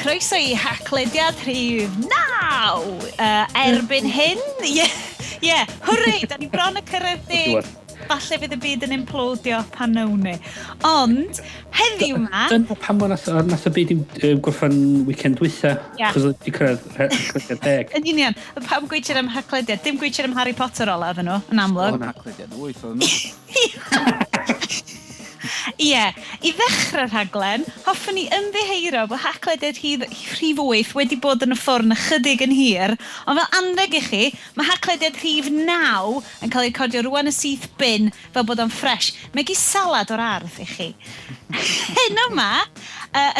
Croeso I haclediad rhif 9 erbyn hyn. Ie, hwrei, da ni bron y cyrraedd 10. Falle fydd y byd yn implodio pan nawn ni. Ond, heddiw ma... Dyna pan nath y byd gorffan weekend dwytha. Cos wedi cyrraedd haclediad 10. Yn union, pam gweithio am haclediad? Dim gweithio am Harry Potter ola fy nhw, yn amlwg. O'n haclediad 8 o'n nhw. Ie, I ddechrau'r rhaglen, hoffwn ni ymddiheuro bod haclediad rhif 8 wedi bod yn y ffwrn ychydig yn hir, ond fel anreg I chi, mae haclediad rhif 9 yn cael ei recordio rwan y syth bin fel bod o'n ffres. Mae gi salad o'r ardd I chi. Hyn yma,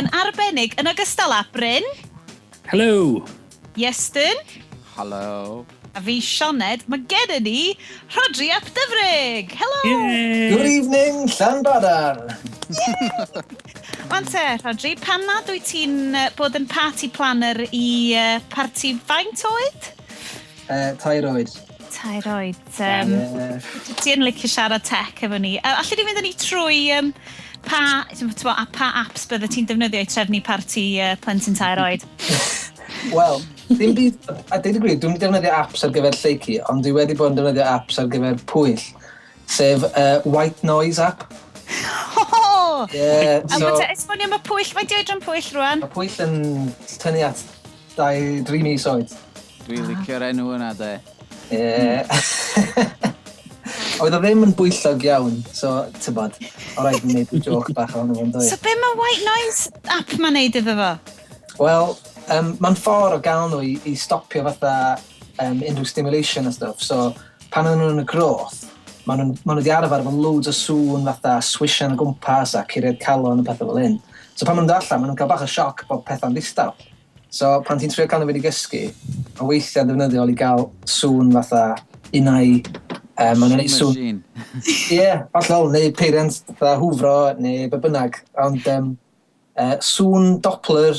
yn arbennig yn ogystal â Bryn. Hello. Iestyn. Hello. A fi Sioned, mae gen ni Rhodri ap Dyfrig. Hello! Yay. Good evening, Llanbadar. Wan te, Rhodri, pan nad wyt ti'n bod yn party planner I party faint oed? 2 oed. 2 oed. Ti yn licio siarad tech efo ni. Alli di fynd â ni trwy pa apps bydde ti'n defnyddio I trefnu party plentyn 2 oed? Wel, dim byd, a dweud y gwir, dwi'n defnyddio apps ar gyfer lleici, ond dwi wedi bod yn defnyddio apps ar gyfer pwyll, sef white noise app. Oh! Yeah, A so, esbonio am y pwyll, faint I oedran pwyll rwan? Mae pwyll yn tynnu at 2-3 mis oed. Dwi'n licio'r enw yna, de. Oedd o ddim yn bwyllog iawn, so, tybod, o rhaid yn neud joc bach o'n nhw'n dweud. So be mae white noise app ma'n neud iddo fo? Wel, mae'n ffordd o gael nhw I stopio fatha unrhyw stimulation a stuff. So, pan ydyn nhw'n y groth, maen nhw wedi arfer efo loads o sŵn fatha swishan o gwmpas a curiad calon a pethau fel hyn. So, pan maen nhw'n allan, maen nhw'n cael bach o sioc bod pethau'n ddistaw. So, pan ti'n trio cael nhw wedi gysgu, mae weithiau'n defnyddiol I gael sŵn fatha unau... maen nhw'n ei sŵn... Ie, allol, neu peiriant fatha hwfro, neu be bynnag. Ond sŵn Doppler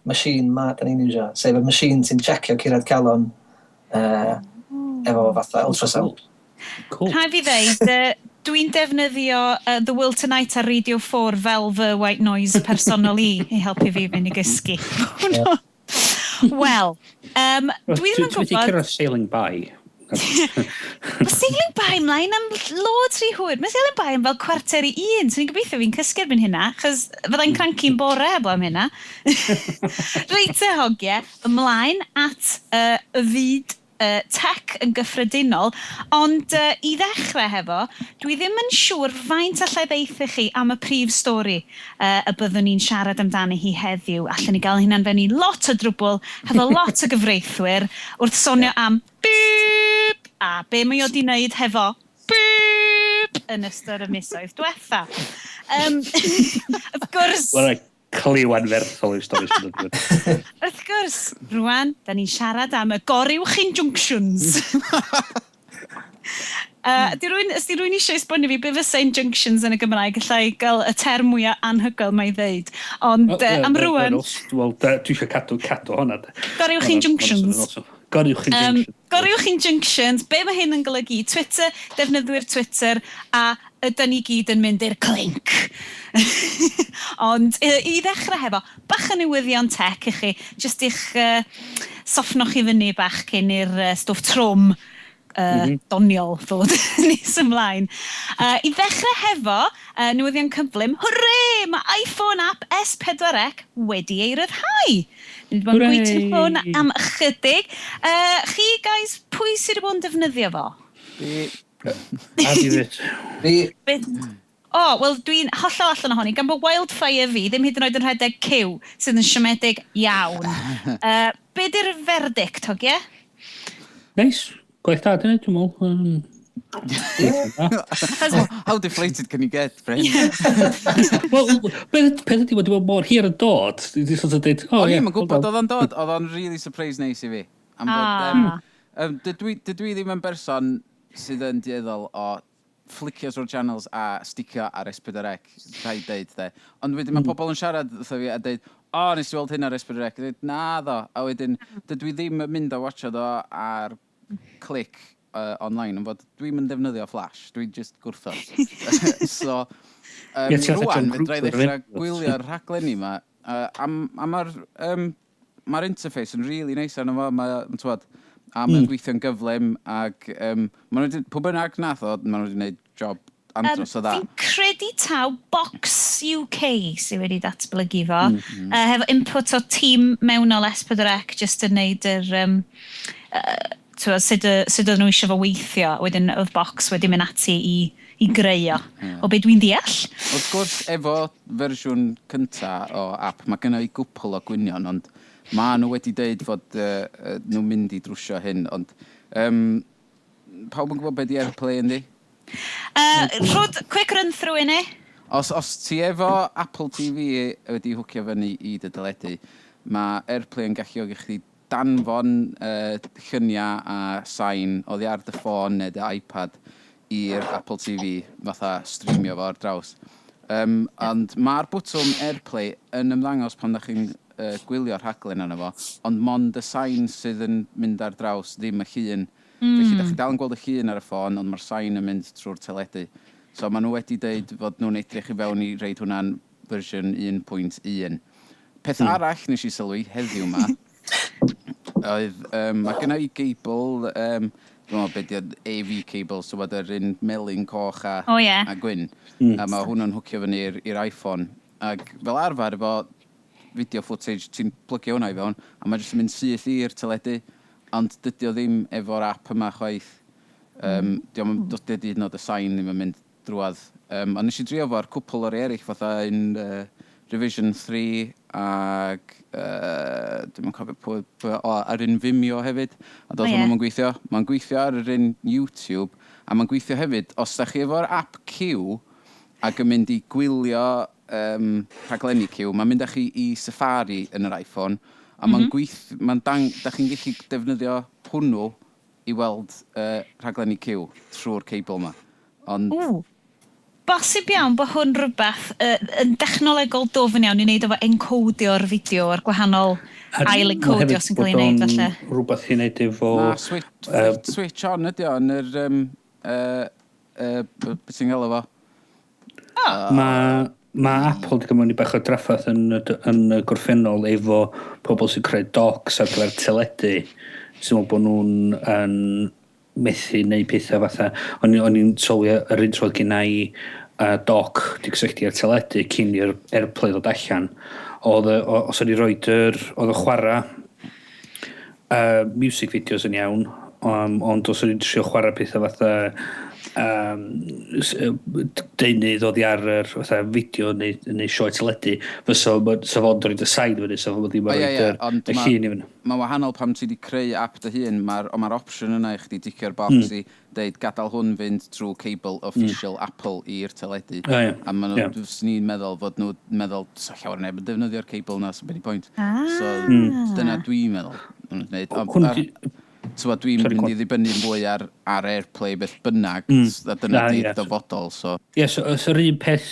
machine ma, da ni'n iwsio. Sef y machine sy'n checio curiad calon efo fatha ultrasound. Cool. Rhaid fi ddeud, dwi'n defnyddio The Will Tonight ar Radio 4 fel fy white noise personol I helpu fi fynd I gysgu. Wel, dwi ddim yn gwybod... Ti'n cyrraedd sailing by? Mae sailing by ymlaen am loads rhy hwyr. Mae sailing by am fel cwarter I 1, so ni'n gobeithio fi'n cysgu erbyn hynna, chos fyddai'n crancu'n bore heblaw am hynna. Reit te hogiau, ymlaen at y fyd tech yn gyffredinol, ond I ddechrau hefo, dwi ddim yn siŵr faint allai ddeitha chi am y prif stori y byddwn ni'n siarad amdani hi heddiw. Allen ni gael hynna'n fenni lot o drwbl, hefo lot o gyfreithwyr, wrth sonio am bip, a be mae o di wneud hefo bip yn ystod y misoedd diwetha. Of gwrs... Cliw anferthol i'r stori sy'n dod. Wrth gwrs, rwan, da ni'n siarad am y goriwch injunctions. Ys di rwy'n eisiau esbonio fi be fysa injunctions yn y Gymraeg, gallai gael y term mwyaf anhygoel mae ddeud. Ond am rwan... Wel, dwi eisiau cadw hwnna. Goriwch injunctions. Goriwch injunctions. Goriwch injunctions, be mae hyn yn golygu? Twitter, defnyddwyr Twitter, a ydyn ni gyd yn mynd i'r clink. Ond I ddechrau hefo, bach o newyddion tech I chi, jyst i'ch soffnoch I fyny bach cyn i'r stwff trwm doniol ddod nes ymlaen. I ddechrau hefo, newyddion cyflym, hwrre, mae iPhone app S4C wedi ei ryddhau. Ni wedi bod yn gweithio'n ffôn am ychydig. Chi, guys, pwy sydd wedi bod yn defnyddio fo? Wel, dwi'n hollol allan ohoni, gan bod Wildfire fi ddim hyd yn oed yn rhedeg cyw sydd yn siomedig iawn. Be di'r verdict, hogia? Neis, gwaith da, dyna, dwi'n mwyn. How deflated can you get, Bryn? Wel, peth ydi bod mor hir yn dod. Dwi'n sort of dweud, O'n i'n gwybod oedd o'n dod, oedd o'n really surprise nice I fi. Dydw I ddim yn berson sydd yn dieddol o flicio o'r channels a sticio ar S4C, rhaid deud, de. Ond wedyn mae pobl yn siarad wrtho fi a deud, nes i weld hyn ar S4C. Deud, na ddo. A wedyn, dydw i ddim yn mynd a watcha do ar clic online, ond fod dwi'n mynd defnyddio Flash. Dwi'n just gwrthod. So, rwan, fydra i ddechrau gwylio'r rhaglenni yma. A mae'r interface yn really neis arno fo. Mae'n gweithio'n gyflym ac pwy bynnag nath o, maen nhw wedi gwneud job andros o dda. Fi'n credu taw Box UK sydd wedi datblygu fo. Hefo input o tîm mewnol S4C jyst yn neud sut oedd nhw eisiau fo weithio. Wedyn oedd Box wedi mynd ati i greu o be dwi'n deall. Wrth gwrs, efo fersiwn cynta o app, mae gynnu i gwpl o gwynion, ond mae nhw wedi dweud fod nhw'n mynd i drwsio hyn, ond pawb yn gwybod beth di AirPlay yndi? Rhod, quick run through inni. Os ti efo Apple TV wedi hwcio fyny i dy deledu, mae AirPlay yn galluogi chdi danfon lluniau a sain oddi ar dy ffôn neu dy iPad i'r Apple TV, fatha streamio fo ar draws. Ond mae'r bwtwm AirPlay yn ymddangos pan da chi'n gwylio'r rhaglen yna fo, ond mond y sain sydd yn mynd ar draws ddim y llun. Felly, da chi dal yn gweld y llun ar y ffôn, ond mae'r sain yn mynd trwy'r teledu. So, maen nhw wedi dweud fod nhw'n edrych i fewn i reid hwnna'n fersiwn 1.1. Peth arall nes i sylwi heddiw yma, oedd, mae genna i cable, dwi'n meddwl beth yw AV cable, so bod yr un melyn coch a gwyn. A mae hwnna'n hwcio fyny i'r iPhone. Ac fel arfer efo video footage, ti'n plygio hwnna i fewn, a mae jyst yn mynd syth i'r teledu, ond dydy o ddim efo'r app yma chwaith. Dydy nod y sain ddim yn mynd drwad. Ond nes i drio fo ar cwpl o'r eraill, fatha un Revision 3 ac dwi'n cofio ar un Vimeo hefyd. A doedd hwnnw'n gweithio. Mae'n gweithio ar yr un YouTube, a mae'n gweithio hefyd. Os da chi efo'r app Q ac yn mynd i gwylio rhaglenni Q, mae'n mynd â chi i Safari yn yr iPhone, a da chi'n gallu defnyddio hwnnw i weld rhaglenni Q trwy'r cable yma. Bosib iawn bod hwn rhywbeth yn dechnolegol dofn iawn i wneud efo encodio'r fideo o'r gwahanol ail-encodio sy'n cael ei wneud falle. Rhywbeth i wneud efo... Switch on ydi o yn yr... beth sy'n gael efo? Mae Apple wedi gymryd bach o draffaeth yn y gorffennol efo pobl sy'n creu docs ar gyfer teledu. Sy'n meddwl bod nhw'n methu neu pethau fatha. O'n i'n sylwi yr un troedd gyda i doc di cysylltu ar teledu cyn i'r AirPlay ddod allan. Os o'n i roed oedd o chwarae music videos yn iawn, ond os o'n i'n trio chwarae pethau fatha deunydd oddi ar yr fideo neu sioe teledu, fysa fo'n dod y sain fyny, so fo'n ddim yn rhaid y llun i fyny. Mae wahanol pam ti wedi creu app dy hun, mae'r opsiwn yna i chdi dicio'r box i deud gadael hwn fynd trwy cable official Apple i'r teledu. A maen nhw, ni'n meddwl fod nhw'n meddwl, so llawer neb yn defnyddio'r cable na, so beth i pwynt. So dyna dwi'n meddwl. So dwi'n mynd i ddibynnu fwy ar AirPlay beth bynnag, a dyna di'r dyfodol. Ie, so yr un peth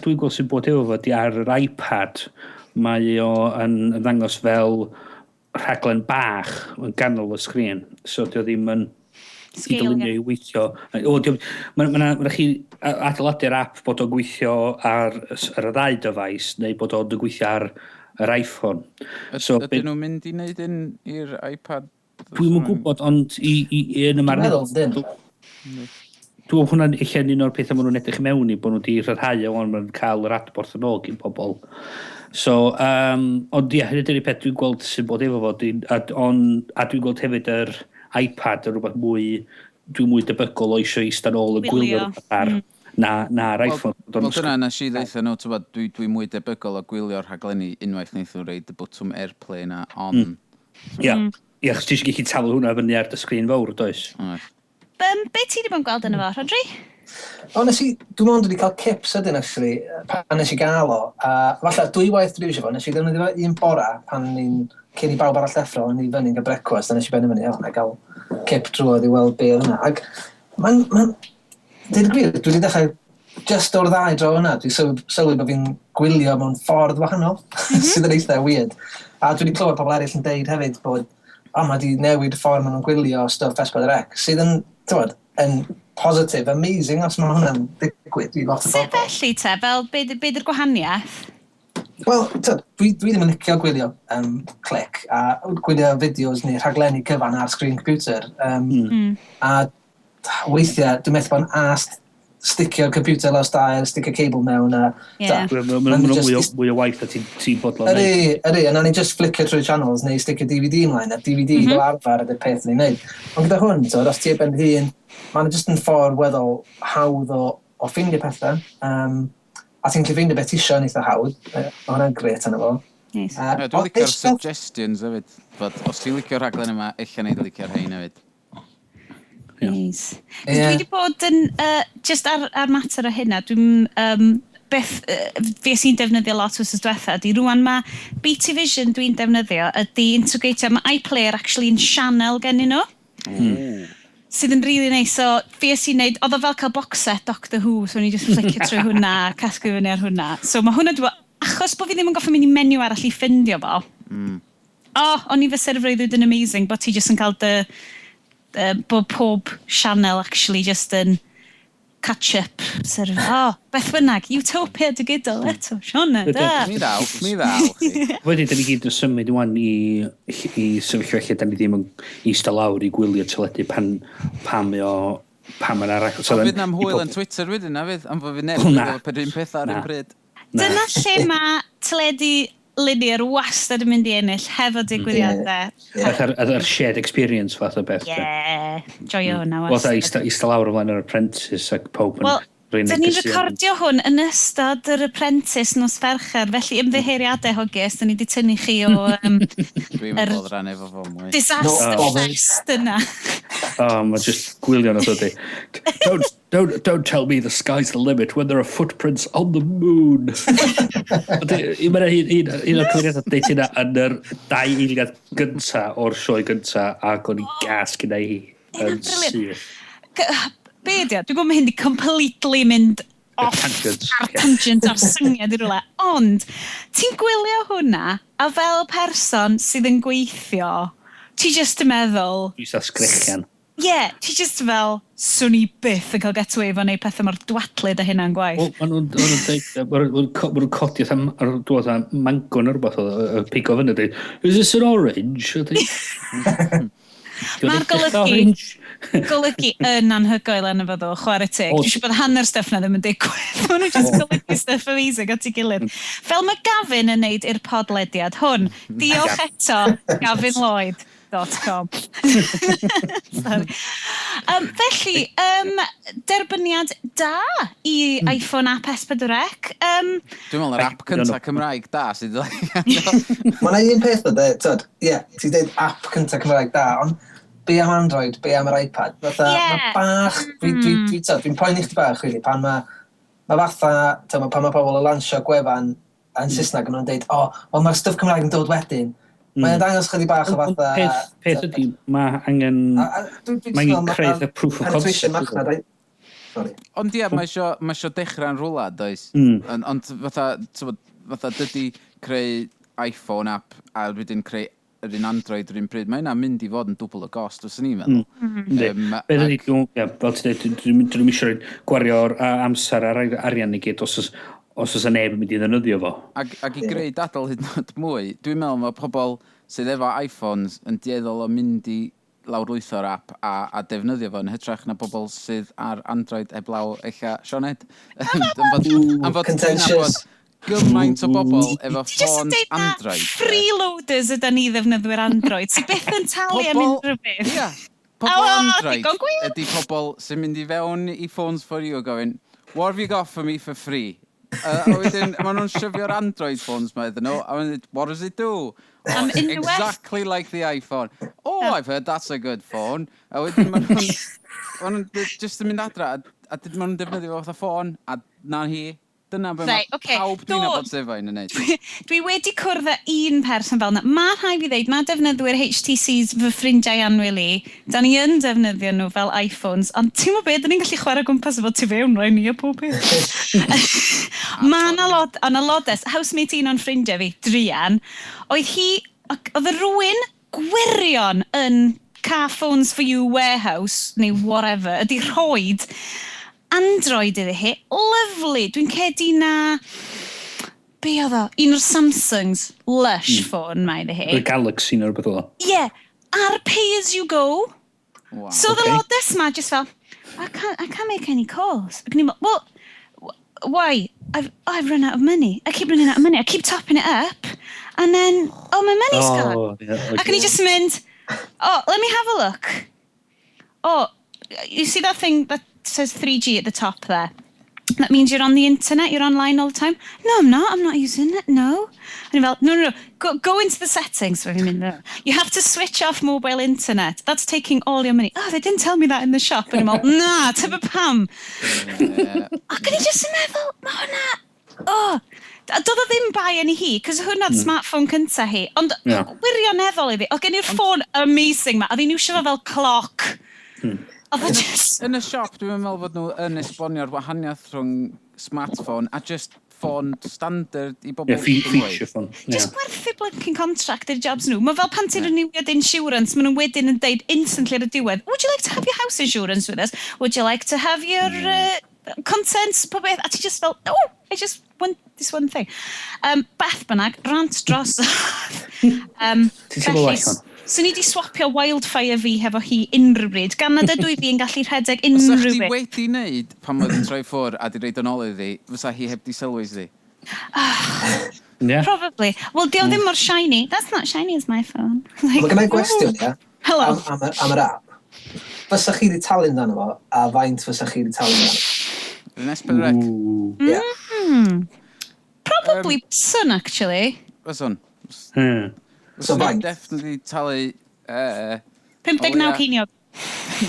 dwi'n gweld sy'n bod efo fo di ar yr iPad, mae o yn ddangos fel rhaglen bach yn ganol y sgrin, so dio ddim yn i dylunio i weithio. Mae'n chi adeiladu'r app bod o'n gweithio ar y ddau dyfais, neu bod o'n gweithio ar yr iPhone. Ydyn nhw'n mynd i wneud un i'r iPad? Dwi'n mwyn gwybod, ond yn ymarfer... Dwi'n hwnna'n eich un o'r pethau maen nhw'n edrych mewn i, bod nhw wedi rhyddhau o, ond maen nhw'n cael yr adborth yn ôl gyn pobl. So, ond ie, hynny dyna'r peth dwi'n gweld sy'n bod efo fo, a dwi'n gweld hefyd yr iPad yn rhywbeth dwi'n mwy debygol o eisiau eistedd ôl y gwylio ar na'r iPhone. Wel, dyna nes i ddeitha nhw, dwi'n mwy debygol o gwylio'r rhaglenni unwaith wneud nhw reid y bwtwm AirPlay na on. Ie, chos ti eisiau gallu taflu hwnna fyny ar dy sgrin fawr, does? Be ti wedi bod yn gweld yna fo, Rhodri? Dwi'n ond wedi cael cips ydyn, actually, pan nes i gael o. A falle, dwy waith dwi'n eisiau fo, nes i ddefnyddio un bora pan cyn i bawb arall effro, o'n i fyny yn cael brecwast, a nes i benni fyny, na gael cip drwodd i weld be oedd hwnna. Ac Dweud y gwir, dwi wedi dechrau just o'r ddau dro yna, dwi'n sylwi bod fi'n gwylio mewn ffordd wahanol, sydd yn eitha weird. A dwi wedi clywed pobl eraill yn deud hefyd bod, mae wedi newid y ffordd maen nhw'n gwylio stuff S4C, sydd yn, tywed, yn positive, amazing, os mae hwnna'n digwydd i lot o bobl. Sut felly te, fel beth yw'r gwahaniaeth? Wel, dwi ddim yn licio gwylio clic, a gwylio fideos neu rhaglenni cyfan ar screen computer. A weithiau, dwi'n meddwl bod yn ast sticio'r computer lawr stair, sticio cable mewn. Mae'n mwy o waith a ti'n bodlon. Ydy, a na ni just flicker trwy channels neu sticio DVD ymlaen, a DVD fel arfer ydy'r peth ni'n neud. Ond gyda hwn, os ti ben hun, mae'n just yn ffordd weddol hawdd o ffindio pethau. A ti'n cyfeindio beth isio yn eitha hawdd. Mae hwnna'n gret yna fo. Dwi'n licio'r suggestions hefyd. Os ti'n licio'r rhaglen yma, eich neud licio'r hein hefyd. Nice. Dwi wedi bod yn, just ar mater o hynna, dwi'n fe sy'n defnyddio lot wrth diwetha, ydy rwan mae BT Vision dwi'n defnyddio ydy integratio, mae iPlayer actually yn channel gennyn nhw. Sydd yn really nice, so fe sy'n neud, oedd o fel cael box set Doctor Who, so ni just flicio trwy hwnna, casglu fyny ar hwnna. So mae hwnna dwi'n achos bod fi ddim yn goffa mynd i menu arall i ffindio fo. O'n i fy serfrwydd yn amazing, bod ti just yn cael bod pob channel actually just yn catch-up. Beth bynnag, Utopia digidol eto, Siona, da. Mi ddaw. Wedyn, da ni gyd yn symud iwan i sefyllfa lle da ni ddim yn eistedd lawr i gwylio teledu pan mae'n arach. Fydd na'n hwyl yn Twitter wedyn, na fydd, am fod fi'n nefyd o per un peth ar un pryd. Dyna lle mae teledu linear wastad yn mynd i ennill hefo digwyddiadau. Yr shared experience fath o beth. Joio hwnna wastad. Wel, eistedd lawr o flaen yr Apprentice ac pob yn... Wel, da ni'n recordio hwn yn ystod yr Apprentice nos Fercher, felly ymddiheiriadau hoges, da ni wedi tynnu chi o... Dwi'n meddwl rhan efo fo mwy. Disaster fest yna. Mae just gwylio na dodi. Don't tell me the sky's the limit when there are footprints on the moon. Mae'n un o'r cyfriadau deud hynna yn yr 2 eiliad gynta o'r sioe gynta ac o'n i gas gyda hi yn syth. Be ydi o? Dwi'n gwybod mae hyn di completely mynd off ar tangent ar syngiad i rwle. Ond, ti'n gwylio hwnna, a fel person sydd yn gweithio, ti just yn meddwl... Dwi'n sa sgrechian. Ti just fel, swn i byth yn cael get away fo neud pethau mor dwatlyd a hynna'n gwaith. Maen nhw'n codi ar dod â mangon o'r beth o pigo fyny dweud, is this an orange? Mae'r golygu yn anhygoel yn efo ddo, chwarae teg. Dwi'n siŵr bod hanner stuff na ddim yn digwydd. Maen nhw just golygu stuff amazing at ei gilydd. Fel mae Gavin yn neud i'r podlediad hwn, diolch eto, gavinloyd.com. Felly, derbyniad da i iPhone app S4C. Dwi'n meddwl yr app cyntaf Cymraeg da sydd... Mae'n un peth o de, ti'n dweud app cyntaf Cymraeg da, ond be am Android, be am yr iPad. Mae bach, dwi'n poeni chdi bach, really, pan mae fatha, pan mae pobl yn lansio gwefan yn Saesneg yn dweud, mae'r stwff Cymraeg yn dod wedyn. Mae'n dangos chydig bach o fatha... Peth ydy, mae angen... Mae'n creu y proof of concept. Ond mae eisiau dechrau'n rwla, does? Ond fatha dydy creu iPhone app a wedyn creu yr un Android yr un pryd, mae yna mynd i fod yn dwbl o gost, os ni'n meddwl. Fel ti dweud, dwi'n eisiau gwario'r amser ar arian i gyd os oes y neb yn mynd i ddefnyddio fo. Ac i greu dadl hyd yn oed mwy, dwi'n meddwl mae pobl sydd efo iPhones yn dieddol o mynd i lawrlwytho'r app a defnyddio fo yn hytrach na pobl sydd ar Android eblaw eich Sioned. Contentious. Gymaint o bobl efo ffôns Android. Freeloaders yda ni ddefnyddwyr Android, sy'n byth yn talu am unrhyw beth. Pobl Android ydy pobl sy'n mynd i fewn i phones for you gofyn, what have you got for me for free? A wedyn, maen nhw'n syfio'r Android phones ma iddyn nhw, a wedyn, what does it do? Exactly like the iPhone. I've heard that's a good phone. A wedyn, maen nhw'n just yn mynd adra, a maen nhw'n defnyddio fatha ffôn, a na hi, Dyna be Right, mae ocê. pawb dwi'n Do. abod sefo'n yn neud. Dwi wedi cwrdd â un person fel yna. Mae rhai fi ddeud, mae defnyddwyr HTCs fy ffrindiau anwyli. Da ni yn defnyddio nhw fel iPhones, ond ti'n mo beth, da ni'n gallu chwarae gwmpas efo tu fewn, rai ni a pob peth. Mae yna lodes, housemate un o'n ffrindiau fi, Drian, oedd y rhywun gwirion yn Car Phones for You warehouse, neu whatever, ydi rhoed Android iddi hi, lyflu. Dwi'n cedi na... Be oedd o? Un o'r Samsungs lush phone mae iddi hi. Y Galaxy neu rhywbeth o. Yeah, ar pay as you go. Wow. So the lotus ma just fel, I can't make any calls. Ac ni'n well, why? I've run out of money. I keep running out of money. I keep topping it up. And then, my money's gone. Yeah, Ac ni just mynd, let me have a look. You see that thing that says 3G at the top there? That means you're on the internet, you're online all the time. No, I'm not using it, no. And I'm like, no. Go into the settings. You have to switch off mobile internet. That's taking all your money. They didn't tell me that in the shop. And I'm like, na, tyfa pam. Ac o'n i just yn meddwl, ma hwnna... Doedd o ddim bai yn hi, cos hwnna'n smartphone cynta hi. Ond wirioneddol iddi, oedd gen i'r ffôn amazing ma, oedd hi'n iwsio fo fel cloc. Oedd o just... Yn y siop, dwi'n meddwl fod nhw yn esbonio'r wahaniaeth rhwng smartphone a just ffôn standard i bobl. Feature phone. Just gwerthu blinking contract i'r jobs nhw. Mae fel pan ti'n renewiad insurance, maen nhw wedyn yn deud instantly ar y diwedd, would you like to have your house insurance with us? Would you like to have your contents? A ti just fel, I just want this one thing. Beth bynnag, rant dros. So ni di swapio wildfire fi hefo hi unrhyw bryd. Gan nad ydw i fi yn gallu rhedeg unrhyw bryd. Fysa chdi wedi wneud pan oedd yn troi ffwr a di reid yn ôl iddi, fysa hi heb di sylwys di? Probably. Well, di o ddim mor shiny. That's not shiny as my phone. Mae gennau gwestiwn, ia? Hello. Am yr app. Fysa chi wedi talu amdano fo, a faint fysa chi wedi talu amdano? Yn esbyrrec? Probably son, actually. Fyson? So faint? Definitely talu... 59 ceiniog.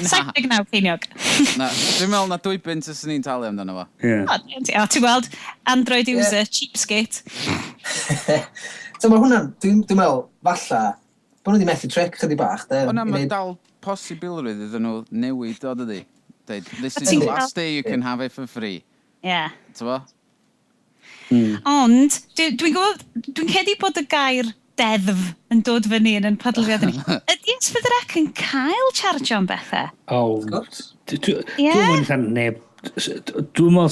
79 ceiniog. Dwi'n meddwl na 2 bint ys ni'n talu amdano fo. Ti'n gweld, Android user, cheapskate. So mae hwnna'n, dwi'n meddwl, falla, bod nhw wedi methu trick chydig bach. Hwna mae dal posibilrwydd iddyn nhw newid o dydi. This is the last day you can have it for free. Yeah. T'bo? Ond, dwi'n cedi bod y gair deddf yn dod fyny yn padlwiad ni. Ydy Ysbrydrec yn cael charge o'n bethau? Dwi'n meddwl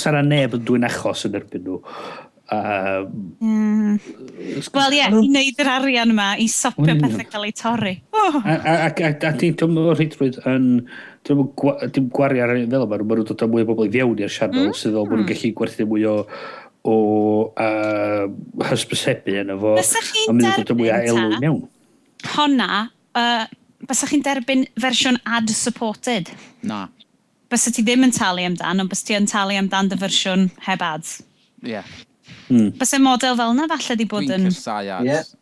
sa'n neb yn dwi'n achos yn erbyn nhw. Wel ie, i wneud yr arian yma, i sopio pethau cael ei torri. A dwi'n meddwl rheidrwydd yn... Dim gwario ar fel yma, maen nhw'n dod â mwy o bobl i fewn i'r sianel, sydd fel bod nhw'n gallu gwerthu mwy o hysbysebu yna fo. Fysa chi'n derbyn honna, fysa chi'n derbyn fersiwn ad-supported? Na. Fysa ti ddim yn talu amdan, ond fysa ti yn talu amdan dy fersiwn heb ads? Ie. Fysa model fel yna falle di bod yn... Dwi'n cysau ads.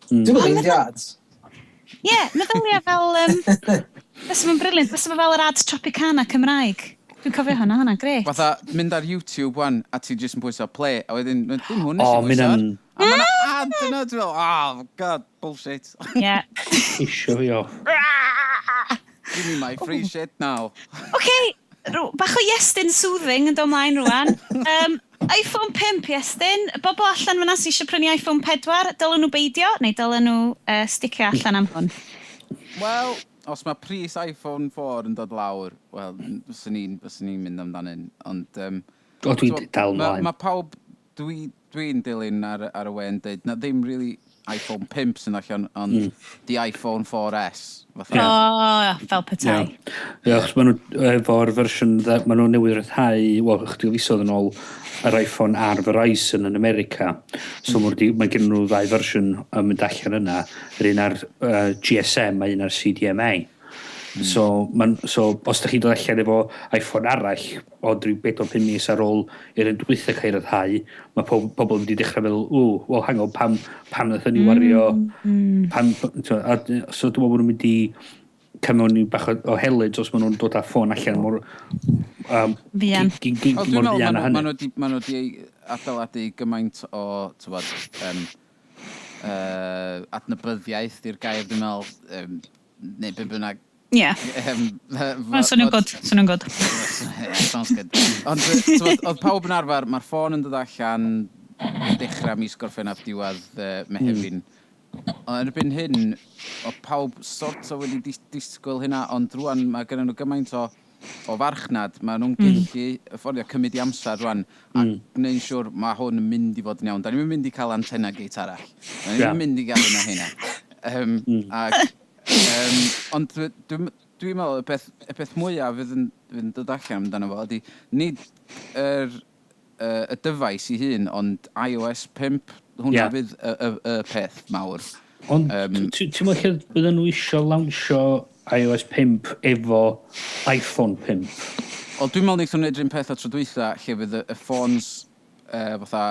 Dwi'n meddwl ads. Ie, meddylia fel... Fysa fo'n briliant, fysa fo fel yr ads Tropicana Cymraeg. Dwi'n cofio hwnna, gret. Fatha, mynd ar YouTube wan, a ti jyst yn pwysau play, a wedyn, dim hwn nes i pwysau. A mae'n ad yna, dwi'n fel, god, bullshit. Ie. Isio fi o. Give me my free shit now. Okay, bach o Iestyn soothing yn dod ymlaen rwan. iPhone 5, Iestyn. Bobl allan fyna sy'n eisiau prynu iPhone 4, dylen nhw beidio, neu dylen nhw sticio allan am hwn? Wel, os mae pris iPhone 4 yn dod lawr, wel, fyswn ni'n mynd amdanyn. Ond... dwi'n dal mlaen. Mae pawb dwi'n dilyn ar y we yn dweud, na ddim really iPhone 5 sy'n allan, ond the iPhone 4S. Fel petai. Ie, achos maen nhw efo'r fersiwn, maen nhw newydd rhyddhau, wel, chydig fisoedd yn ôl, yr iPhone ar Verizon yn America. So mae gen nhw 2 fersiwn yn mynd allan yna, yr un ar GSM a un ar CDMA. So, os da chi dod allan efo iPhone arall, o 4-5 mis ar ôl i'r un dwythau cael rhyddhau, mae pobl yn wedi dechrau feddwl, wel, hang on, pam nath ni wario, so dwi'n meddwl bod nhw'n mynd i cymryd ni bach o helyd os maen nhw'n dod â ffôn allan Fian. Dwi'n meddwl, maen nhw wedi adeiladu gymaint o, adnabyddiaeth di'r gair, dwi'n meddwl, neu be bynnag. Ie. Swn nhw'n god. Sounds good. Ond, oedd pawb yn arfer, mae'r ffôn yn dod allan dechrau mis Gorffennaf diwedd Mehefin. Ond erbyn hyn, oedd pawb sort o wedi disgwyl hynna, ond rwan mae gen nhw gymaint o farchnad, mae nhw'n gallu fforddio cymryd i amser rwan a gwneud siwr mae hwn yn mynd i fod yn iawn. Da ni'n mynd i cael antenna geit arall. Da ni'n mynd i gael hynna. Ond dwi'n meddwl y peth mwyaf fydd yn dod allan amdano fo ydy nid y dyfais i hun, ond iOS 5, hwnna fydd y peth mawr. Ond ti'n meddwl lle bydden nhw isio lawnsio iOS 5 efo iPhone 5? Wel, dwi'n meddwl wnaethon nhw wneud rhywun peth o tro dwytha lle fydd y ffôns fatha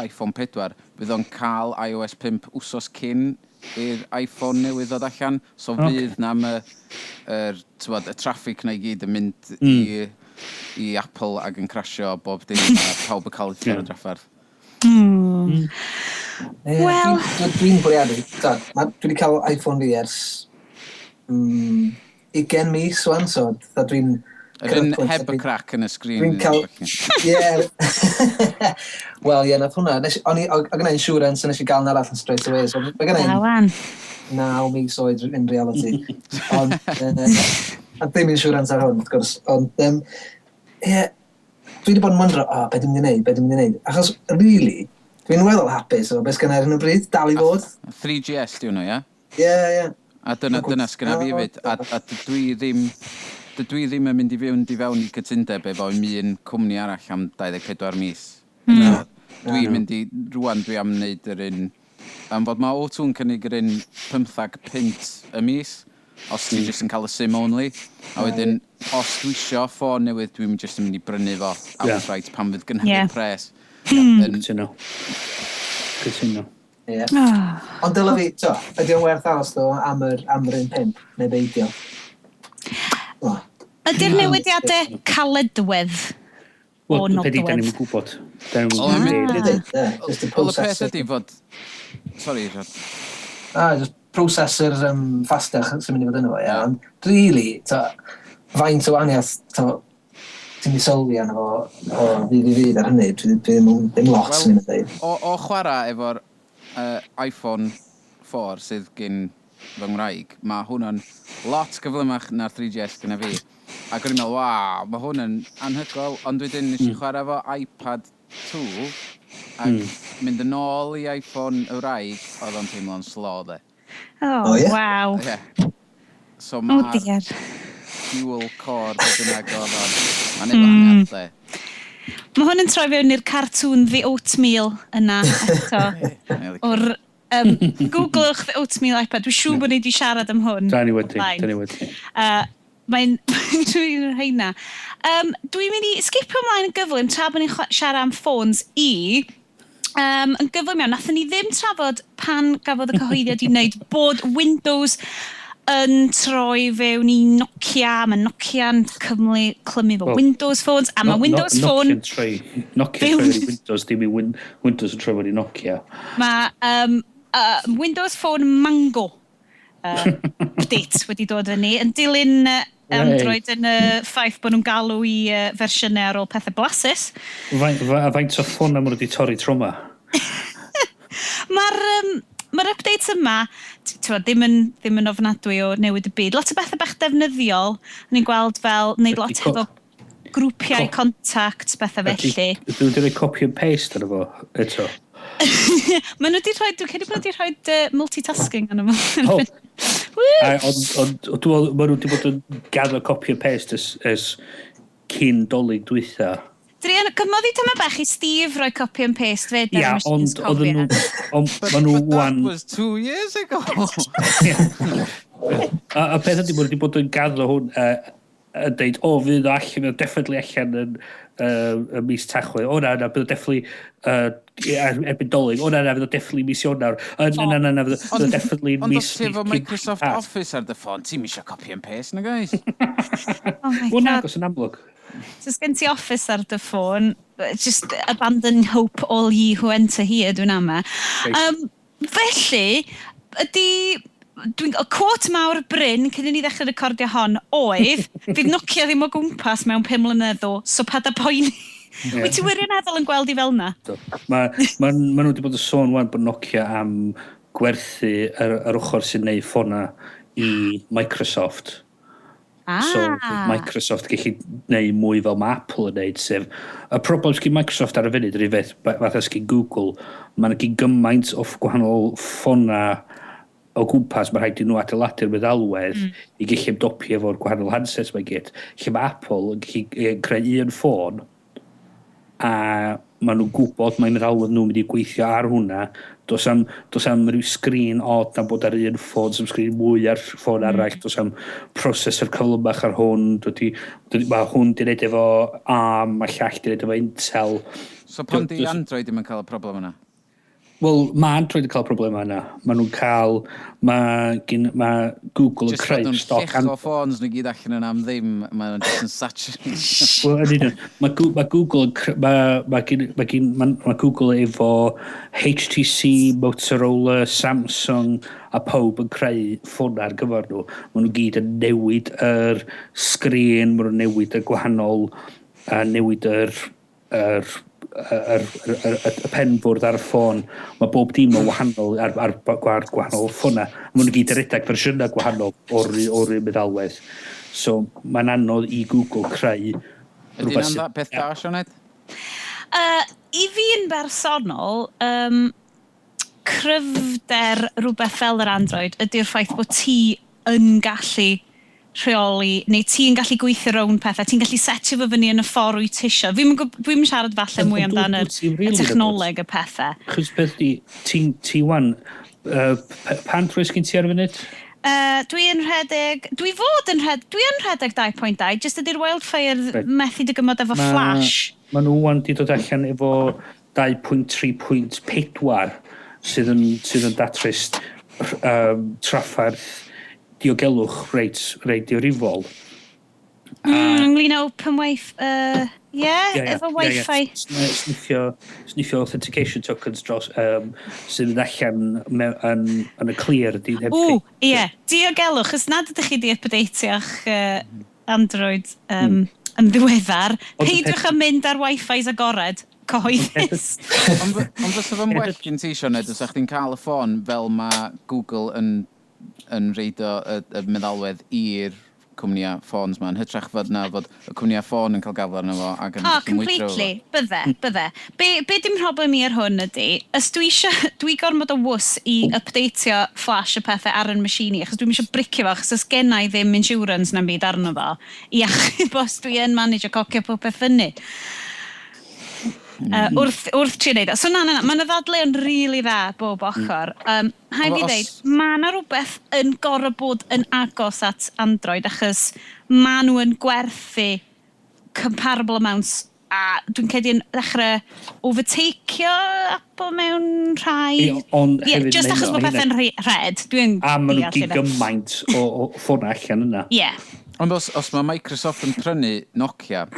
iPhone 4 fydd o'n cael iOS 5 wsos cyn i'r iPhone newydd ddod allan. So fydd nam y traffig na i gyd yn mynd i Apple ac yn crasio bob dim a pawb yn cael ei drafferth. Wel... Dwi'n bwriadu. Dwi wedi cael iPhone fi ers 20 mis wan, so dwi'n... Yr un heb y crac yn y sgrin. Dwi'n cael... Wel, nath hwnna. O'n gyda insurance yn eisiau gael yn arall yn straight away. So, mae gyda 9 mis oed in reality. Ond, ddim insurance ar hwn, wrth gwrs. Ond, dwi wedi bod yn mwndro, be dwi'n mynd i wneud. Achos, really, dwi'n weddol hapus o beth sgynna ar hyn o bryd, dal i fod. 3GS di hwnnw, ia? Ie. A dyna sgynna fi fyd. A dwi ddim yn mynd i fewn i cytundeb efo un cwmni arall am 24 mis. Dwi'n mynd i, rwan dwi am wneud yr un, am fod mae O2'n cynnig yr un 15 pint y mis, os ti jyst yn cael y SIM only. A wedyn, os dwi isio ffôn newydd, dwi'n jyst yn mynd i brynu fo outright pan fydd gynhau pres. Cytuno. Ond dyla fi, ydy o'n werth aros do am yr un 5, neu beidio? Ydy'r newidiadau caledwedd o nodwedd? Wel, da ni'n gwybod. Wel, y peth ydy fod... Sorry, Rod. Just processor faster sy'n mynd i fod yno fo, ia. Ond, really, faint o waniaeth, ti'n ei sylwi arno fo o fydd ar hynny, ddim lot sy'n mynd i dweud. O chwarae efo'r iPhone 4 sydd gen fy Ngwraig, mae hwnna'n lot gyflymach na'r 3GS gyda fi. Ac o'n i'n meddwl, mae hwn yn anhygoel, ond wedyn nes i chwarae efo iPad 2 ac mynd yn ôl i iPhone y wraig, oedd o'n teimlo'n slo, de. Waw. So mae'r dual core bynnag oedd o'n... Mae'n efo hanner, de. Mae hwn yn troi fewn i'r cartŵn The Oatmeal yna eto. O'r Googlewch The Oatmeal iPad. Dwi'n siŵr bod ni wedi siarad am hwn. Da ni wedi. Mae'n dwi'n rhaina. Dwi'n mynd i skipio ymlaen yn gyflym tra bod ni'n siarad am ffôns yn gyflym iawn. Nathon ni ddim trafod pan gafodd y cyhoeddiad i wneud bod Windows yn troi fewn i Nokia. Mae Nokia'n clymu fo Windows phones. A mae Windows phone... Nokia troi fewn i Windows, dim i Windows yn troi fewn i Nokia. Mae Windows Phone Mango update wedi dod fyny yn dilyn Android yn y ffaith bod nhw'n galw i fersiynau ar ôl pethau blasus. Faint o ffôn am wedi torri tro yma? Mae'r updates yma ddim yn ofnadwy o newid y byd. Lot o bethau bach defnyddiol. Ni'n gweld fel wneud lot efo grwpiau contacts, bethau felly. Dwi'n wedi rhoi copy and paste ar efo eto. Maen nhw wedi rhoi, dwi'n credu bod nhw wedi rhoi multitasking arno fo. Ond maen nhw wedi bod yn gadw copy and paste ys cyn dolyg dwytha. Cymoddi tyma bach i Steve rhoi copy and paste fyd. Ia, ond maen nhw wan... But that was 2 years ago. A peth ydy bod wedi bod yn gadw hwn yn deud, fydd o allan, definitely allan yn mis Tachwedd. Bydd o definitely erbyn dolyg. Fydd o definitely mis Ionawr. Fydd o definitely mis... Ond os ti efo Microsoft Office ar dy ffôn, ti'n misio copy and paste na, guys? Oh my God. Wel, nag os yn amlwg. So gen ti office ar dy ffôn, just abandon hope all ye who enter here, dwi'n ama. Felly, y quote mawr bryn cyn i ni ddechrau recordio hon oedd, fydd Nokia ddim o gwmpas mewn 5 mlynedd o, so pa da poeni. Wyt ti wirioneddol yn gweld i fel na? Ma nhw wedi bod yn sôn wan bod Nokia am gwerthu yr ochr sy'n neud ffona i Microsoft. So, Microsoft gallu neud mwy fel mae Apple yn neud, sef y problem sgyn Microsoft ar y funud yr un fath sgyn Google, mae'n gyn gymaint o gwahanol ffona o gwmpas, mae rhaid i nhw adeiladu'r meddalwedd i gallu ymdopi efo'r gwahanol handsets mae gyd. Lle mae Apple yn gallu creu un ffôn a maen nhw'n gwybod mae'n meddalwedd nhw'n mynd i gweithio ar hwnna. Does am rhyw sgrin odd na bod ar un ffôn, sy'n sgrin mwy ar ffôn arall, does am processor cyflymach ar hwn, mae hwn di wneud efo ARM, mae llall di wneud efo Intel. So pan di Android ddim yn cael y problem yna? Wel, mae Android yn cael problemau yna. Mae nhw'n cael... Mae Google yn creu stoc... Just fod yn llech o ffôns nhw gyd allan yna am ddim, mae'n just yn saturated. Wel, mae Google... Mae Google efo HTC, Motorola, Samsung a pob yn creu ffôn ar gyfer nhw. Mae nhw gyd yn newid yr sgrin, mae nhw'n newid y gwahanol, a newid y penfwrdd ar y ffôn. Mae bob dim yn wahanol ar gwahanol ffona. Mae nhw'n gyd yn redag fersiynau gwahanol o'r un meddalwedd. So mae'n anodd i Google creu... Ydy'n am beth da, Sioned? I fi yn bersonol, cryfder rhywbeth fel yr Android ydy'r ffaith bod ti yn gallu rheoli, neu ti'n gallu gweithio rown pethau, ti'n gallu setio fo fyny yn y ffordd wyt tisio. Dwi'n siarad falle mwy amdano y technoleg y pethau. Chos beth di, ti wan, pan trwy sgyn ti ar y funud? Dwi'n rhedeg 2.2, jyst ydy'r Wildfire methu dy gymod efo flash. Mae nhw wan di dod allan efo 2.3.4 sydd yn datrys traffarth diogelwch reit diorifol. Ynglyn â open Wi-Fi, efo Wi-Fi. Sniffio authentication tokens dros sydd yn allan yn y clear. Diogelwch, ys nad ydych chi di updateio'ch Android yn ddiweddar. Peidwch a mynd ar Wi-Fi's agored. Cyhoeddus. Ond fysa fo'n well gen ti, Sioned, os ydych chi'n cael y ffôn fel mae Google yn reidio y meddalwedd i'r cwmnia ffôns ma'n hytrach fod y cwmnia ffôn yn cael gafler yna fo ac yn mwydro fo. Completely. Bydde. Be dim problem i ar hwn ydy, ys dwi gormod o wws i updateio flash y pethau ar yn machine i, achos dwi'n eisiau bricio fo, achos ys gennau ddim insurance na'n byd arno fo, i achub os dwi yn manage o cocio popeth fyny. Wrth ti'n neud. So na, mae'n ddadle yn rili dda bob ochr. Hai fi ddeud, mae yna rhywbeth yn gorau bod yn agos at Android, achos mae nhw yn gwerthu comparable amounts, a dwi'n cedi yn ddechrau overtakeio Apple mewn rhai... Just achos bod pethau'n red. A mae nhw di gymaint o ffona allan yna. Ond os mae Microsoft yn prynu Nokia,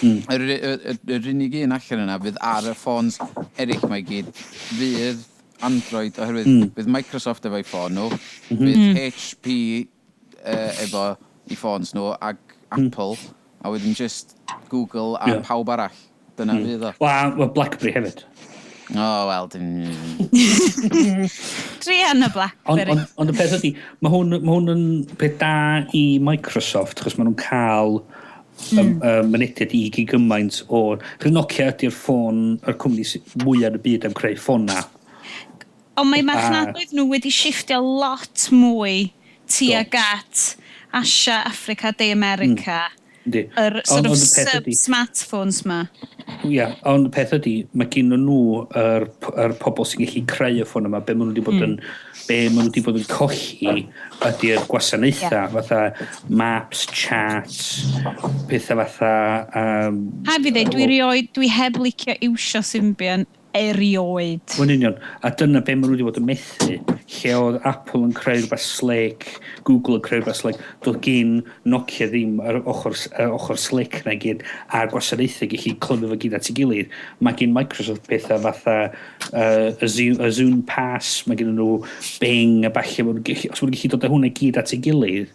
yr unig un allan yna fydd ar y ffôns eraill mae gyd, fydd Android, oherwydd bydd Microsoft efo'i ffôn nhw, fydd HP efo i ffôns nhw, ac Apple, a wedyn just Google a pawb arall. Dyna fydd o. Wel, BlackBerry hefyd. Wel, Dwi yn y BlackBerry. Ond y peth ydy, mae hwn yn peth da i Microsoft, achos maen nhw'n cael mynediad i gymaint o... Nokia ydy'r ffôn, yr cwmni mwyaf yn y byd am creu ffona. Ond mae marchnadwydd nhw wedi shiftio lot mwy tuag at Asia, Africa, De America. Yr sort of sub-smartphones ma. Ond y peth ydy, mae gen nhw yr pobl sy'n gallu creu y ffôn yma, be maen nhw wedi bod yn colli ydy'r gwasanaethau, fatha maps, chats, pethau fatha... Ha fi ddeud, dwi heb licio iwsio Symbian erioed. Yn union. A dyna be maen nhw wedi bod yn methu. Lle oedd Apple yn creu rhywbeth slick, Google yn creu rhywbeth slick, doedd gen Nokia ddim ar ochr slick na gyd, a'r gwasanaethau gallu clymu fo gyd at ei gilydd. Mae gen Microsoft pethau fatha y Zoom Pass, mae gen nhw Bing a falle, os maen nhw'n gallu dod â hwnna gyd at ei gilydd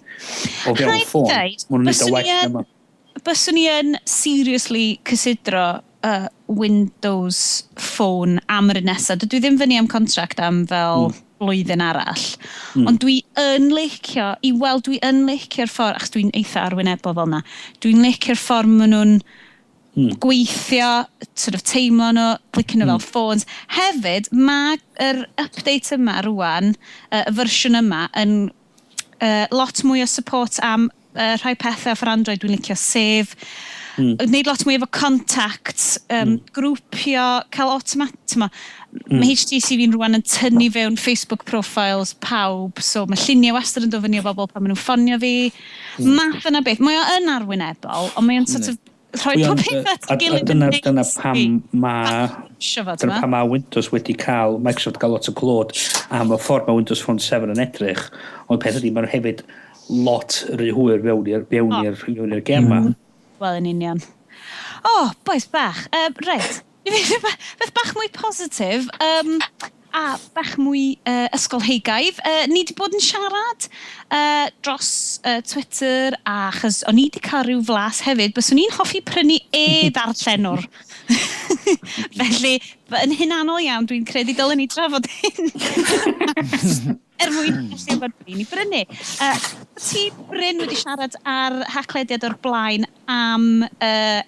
o fewn ffôn, maen nhw'n neud o well yma. Byswn ni yn seriously cysidro Windows Phone am yr un nesaf. Dwi ddim fyny am contract am fel blwyddyn arall. Ond dwi yn licio, dwi yn licio'r ffordd, achos dwi'n eitha arwynebol fel yna, dwi'n licio'r ffordd maen nhw'n gweithio, sort of teimlo nhw, glicio nhw fel ffôns. Hefyd, mae'r update yma rwan, y fersiwn yma, yn lot mwy o support am rhai pethau for Android. Dwi'n licio save, wneud lot mwy efo contacts, grwpio, cael automat. Mae HTC fi'n rwan yn tynnu fewn Facebook profiles pawb, so mae lluniau wastad yn dod fyny o bobl pan maen nhw'n ffonio fi. Math yna beth. Mae o yn arwynebol, ond mae o'n sort of rhoi pob peth at ei gilydd yn neis. Dyna pam mae Windows wedi cael, Microsoft gael lot o clod am y ffordd mae Windows Phone 7 yn edrych. Ond peth ydy, mae'n hefyd lot rhy hwyr fewn i'r gema. Wel, yn union. Boes bach. Reit. Beth bach mwy positif a bach mwy ysgolheigaidd. Ni wedi bod yn siarad dros Twitter achos o'n i wedi cael rhyw flas hefyd, bys o'n i'n hoffi prynu darllenwr. Felly, yn hunanol iawn, dwi'n credu dylen ni drafod hyn. Mwyn gallu bod Bryn i brynu. Ti, Bryn, wedi siarad ar haclediad o'r blaen am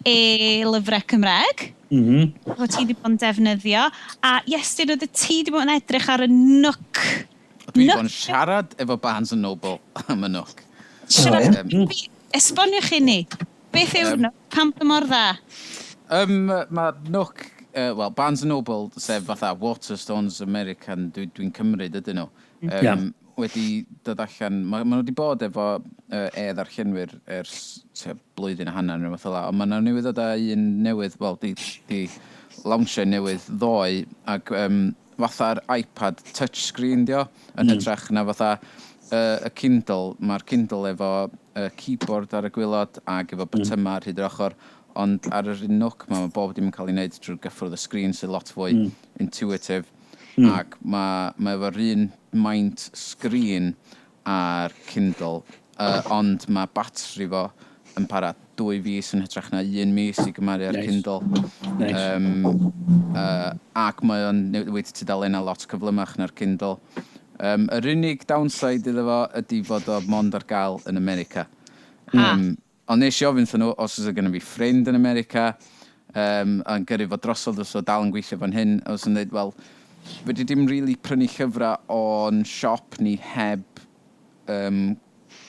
lyfrau Cymreg. O ti wedi bod yn defnyddio. A Iestyn, oedd ti wedi bod yn edrych ar y Nook. Dwi wedi bod yn siarad efo Barnes & Noble am y Nook. Esboniwch i ni. Beth yw'r Nook? Pam mor dda? Mae Nook, Barnes & Noble, sef fatha Waterstones American, dwi'n cymryd ydyn nhw. Wedi dod allan, maen nhw wedi bod efo ddarllenwyr ers blwyddyn a hanner neu fath o la, ond maen nhw newydd dod â un newydd, di launchio newydd ddoe, ac fatha'r iPad touchscreen dio, yn hytrach na fatha y Kindle. Mae'r Kindle efo keyboard ar y gwylod ac efo botymau ar hyd yr ochr, ond ar yr un Nook mae bob dim yn cael ei wneud drwy'r gyffwrdd y sgrin sy'n lot fwy intuitive. Ac mae efo'r un maint sgrin ar Kindle, ond mae batri fo yn para 2 fis yn hytrach na 1 mis i gymaru ar Kindle. Ac mae o'n wedi tudalena lot cyflymach na'r Kindle. Yr unig downside iddo fo ydy fod o mond ar gael yn America. Ond nes i ofyn nhw os oes gen i fi ffrind yn America, yn gyrru fo drosodd os o dal yn gweithio fan hyn, os yn dweud, wel, fyddi dim really prynu llyfrau o'n siop ni heb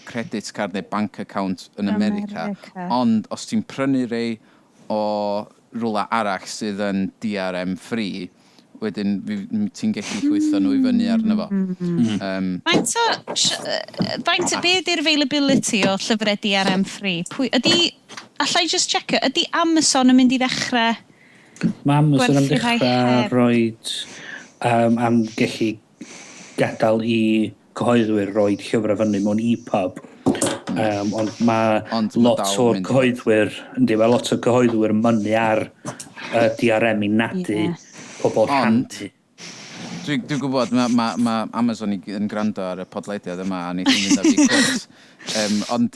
credit card neu bank account yn America. Ond os ti'n prynu rei o rwla arall sydd yn DRM free, wedyn ti'n gallu chwytho nhw i fyny arno fo. Be ydy'r availability o llyfrau DRM free? Allai just checio, ydy Amazon yn mynd i ddechrau? Mae Amazon yn dechrau roed am gallu gadael i cyhoeddwyr roed llyfrau fyny mewn e-pub. Ond mae lot o'r cyhoeddwyr, mae lot o'r cyhoeddwyr mynnu ar DRM i nadu pobl rhandu. Dwi'n gwybod, mae Amazon yn gwrando ar y podleidiad yma a wneud yn mynd â fi cwrs. Ond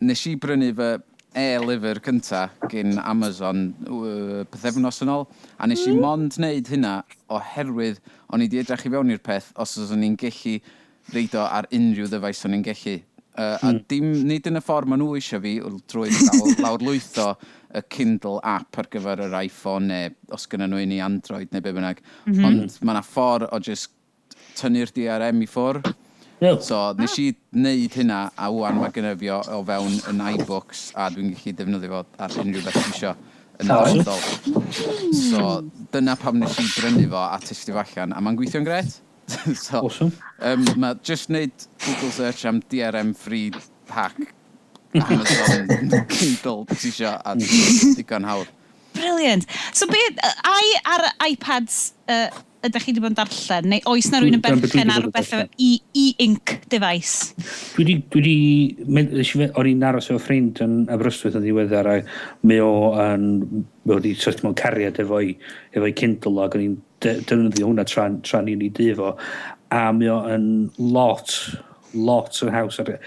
nes i brynu fy lyfr cynta gen Amazon pythefnos yn ôl, a nes i mond wneud hynna oherwydd o'n i wedi edrych i fewn i'r peth os o'n i'n gallu reid o ar unrhyw ddyfais o'n i'n gallu. A nid yn y ffordd maen nhw eisiau fi drwy lawrlwytho y Kindle app ar gyfer yr iPhone neu os gyda nhw un i Android neu be bynnag. Ond mae yna ffordd o just tynnu'r DRM i ffwrdd. So nes i wneud hynna a wwan mae gyda fi o fewn yn iBooks a dwi'n gallu defnyddio fo ar unrhyw beth eisiau yn y dyfodol. So dyna pam nes i brynu fo a testio allan a mae'n gweithio'n gret. So, awesome. Mae just wneud Google search am DRM free hack Amazon Kindle ti isio a digon hawdd. brilliant. So ar iPads ydych chi wedi bod yn darllen, neu oes na rwy'n yn berchen ar rhywbeth o e-ink device? O'n i'n aros efo ffrind yn Aberystwyth yn ddiweddar, a mae wedi sort mewn cariad efo'i Kindle, ac o'n i'n defnyddio hwnna tra'n i'n ei dyfo, a mae o'n lot yn haws ar y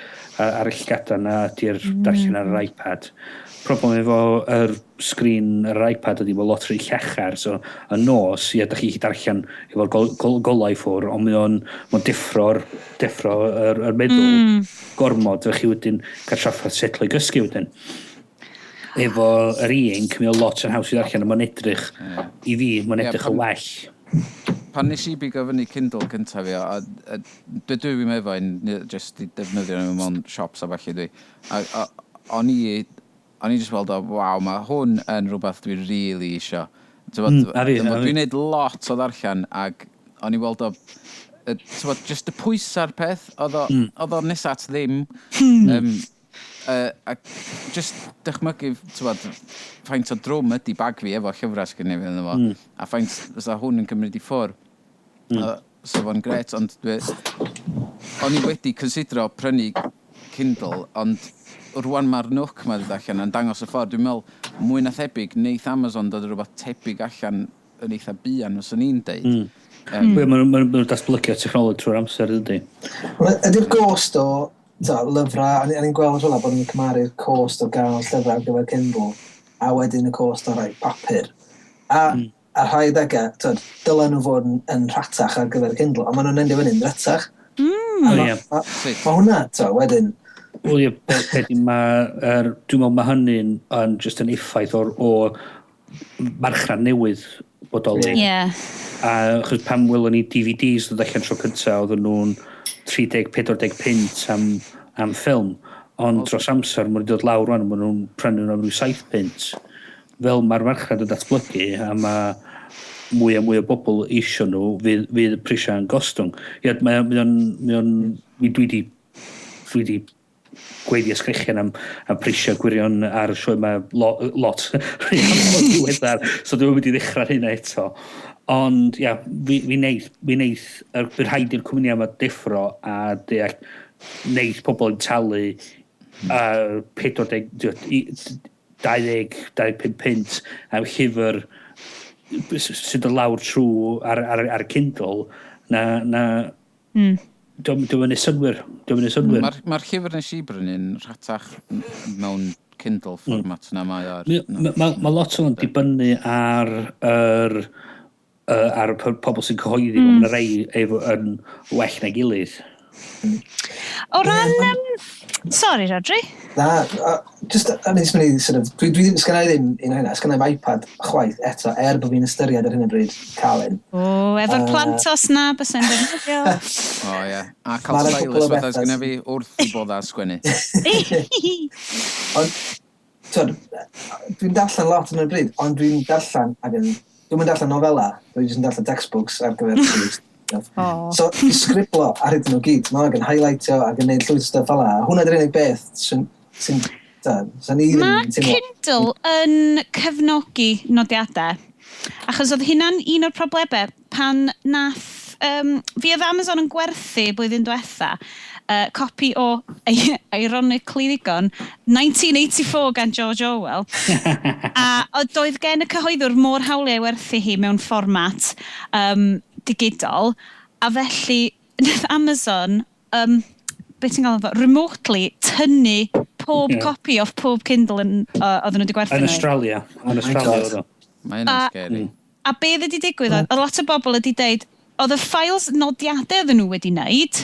llgada na di'r darllen ar yr iPad. Problem efo yr sgrin yr iPad ydy, mae lot rhy llachar, so y nos, ydych chi darllen efo'r golau ffwr, ond mae'n diffro'r meddwl gormod, fe chi wedyn cael traffaeth setlo i gysgu wedyn. Efo yr e-ink, mae'n lot yn haws i darllen, a mae'n edrych, i fi, mae'n edrych yn well. Pan nes i bigo fyny Kindle cyntaf fi, a dwi fi'n meddwl just i defnyddio nhw mewn shops a falle dwi. O'n i just weld waw, mae hwn yn rhywbeth dwi'n really isio. Dwi'n gwneud lot o ddarllen, ac o'n i weld just y pwysa'r peth, oedd o nesat ddim. A just dychmygu, faint o drwm ydi bag fi efo llyfrau sgynnu fi ynddo fo, a faint fysa hwn yn cymryd i ffwr. So fo'n gret, ond o'n i wedi considero prynu Kindle, ond rwan mae'r Nook ma wedi allan yn dangos y ffordd. Dwi'n meddwl mwy na thebyg, neith Amazon dod rhywbeth tebyg allan yn eitha bian, os o'n i'n deud. Mae'n datblygu technolog trwy'r amser, ydy. Ydy'r gost o lyfrau, a ni'n gweld rhywle bod ni'n cymaru'r cost o gael llyfrau ar gyfer Kindle, a wedyn y cost o rai papur. A rhai adegau, dylen nhw fod yn rhatach ar gyfer Kindle, a maen nhw'n endio fyny'n rhatach. Mae hwnna, wedyn, Wel, dwi'n meddwl mae hynny'n just yn effaith o marchnad newydd bodoli. Achos pan welon ni DVDs ddod allan tro cyntaf, oedden nhw'n 30-40 pint am ffilm, ond dros amser maen nhw'n dod lawr rwan, maen nhw'n prynu nhw'n 7 pint. Fel mae'r marchnad yn datblygu, a mae mwy a mwy o bobl eisiau nhw, fydd y prisiau yn gostwng. Dwi wedi gweiddi ysgrichian am prisio gwirion ar y sioe mae lot diweddar, so dwi'n mynd i ddechrau hynna eto. Ond, fi neith, bydd rhaid i'r cwmni yma diffro a neith pobl yn talu 25 pint am llyfr sydd yn lawr trwy ar Kindle na Dwi'n mynd i synwyr. Mae'r llyfr nes i brynu'n rhatach mewn Kindle format na mae ar... Mae lot o'n dibynnu ar pobl sy'n cyhoeddi, mae'n rei yn well na gilydd. O ran... Sorry, Rhodri. Na, just, dwi ddim sgynna i ddim un o hynna, sgynna i iPad chwaith eto, bod fi'n ystyried ar hyn o bryd cael un. Efo'r plantos na, bys yn defnyddio. A cael stylus fatha sgynna fi wrth i bod a sgwennu. Ond, dwi'n darllen lot yn y bryd, ond dwi'n mynd darllen novella, dwi'n darllen textbooks ar gyfer bryd. So, i sgriblo ar hyd nhw gyd, mae'n gan highlightio ac yn neud llwyth stuff fel la. Hwna dy'r unig beth sy'n Mae Kindle yn cefnogi nodiadau, achos oedd hynna'n un o'r problemau pan nath... fi oedd Amazon yn gwerthu blwyddyn diwetha copi o, ironically ddigon, 1984 gan George Orwell. A doedd gen y cyhoeddwr mor hawliau werthu hi mewn fformat digidol, a felly Amazon, beth ti'n gael remotely tynnu pob copi of pob Kindle oedden nhw wedi gwerthu. Yn Australia. Oedd o. Mae'n scary. A be wedi digwydd oedd lot o bobl wedi deud, oedd y ffiles nodiadau oedden nhw wedi wneud,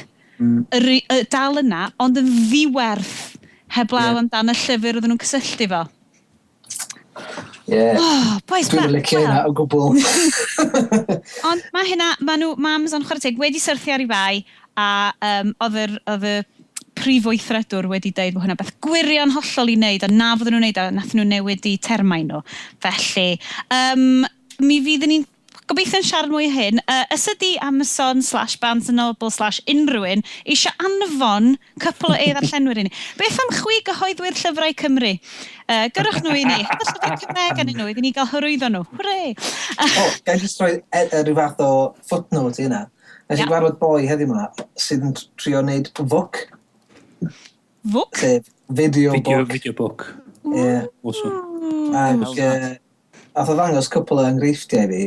dal yna, ond yn ddiwerth heblaw amdan y llyfr oedden nhw'n cysylltu fo. Dwi'n licio hynna o gwbl. Ond mae Amazon chwarae teg wedi syrthio ar ei fai, a oedd y prif weithredwr wedi dweud bod hwnna beth gwirion hollol i wneud, a na fydden nhw'n wneud, a nath nhw newid i termau nhw. Felly, mi fydd ni'n gobeithio'n siarad mwy o hyn. Ys ydi Amazon/Barnes & Noble/unrhyw un eisiau anfon cwpl o ddarllenwyr i ni. Beth am chwi gyhoeddwyr llyfrau Cymru? Gyrwch nhw i ni. Chyda llyfrau Cymraeg yn nhw, iddyn ni gael hyrwyddo nhw. Hwre! Gael jyst rhoi rhyw fath o footnote i hynna. Nes i gwarfod boi heddiw yma sydd yn trio wneud fwc. Fwc? Sef video book. Video book. Ie. Awesome. Ac ath o ddangos cwpl o enghreifftiau fi.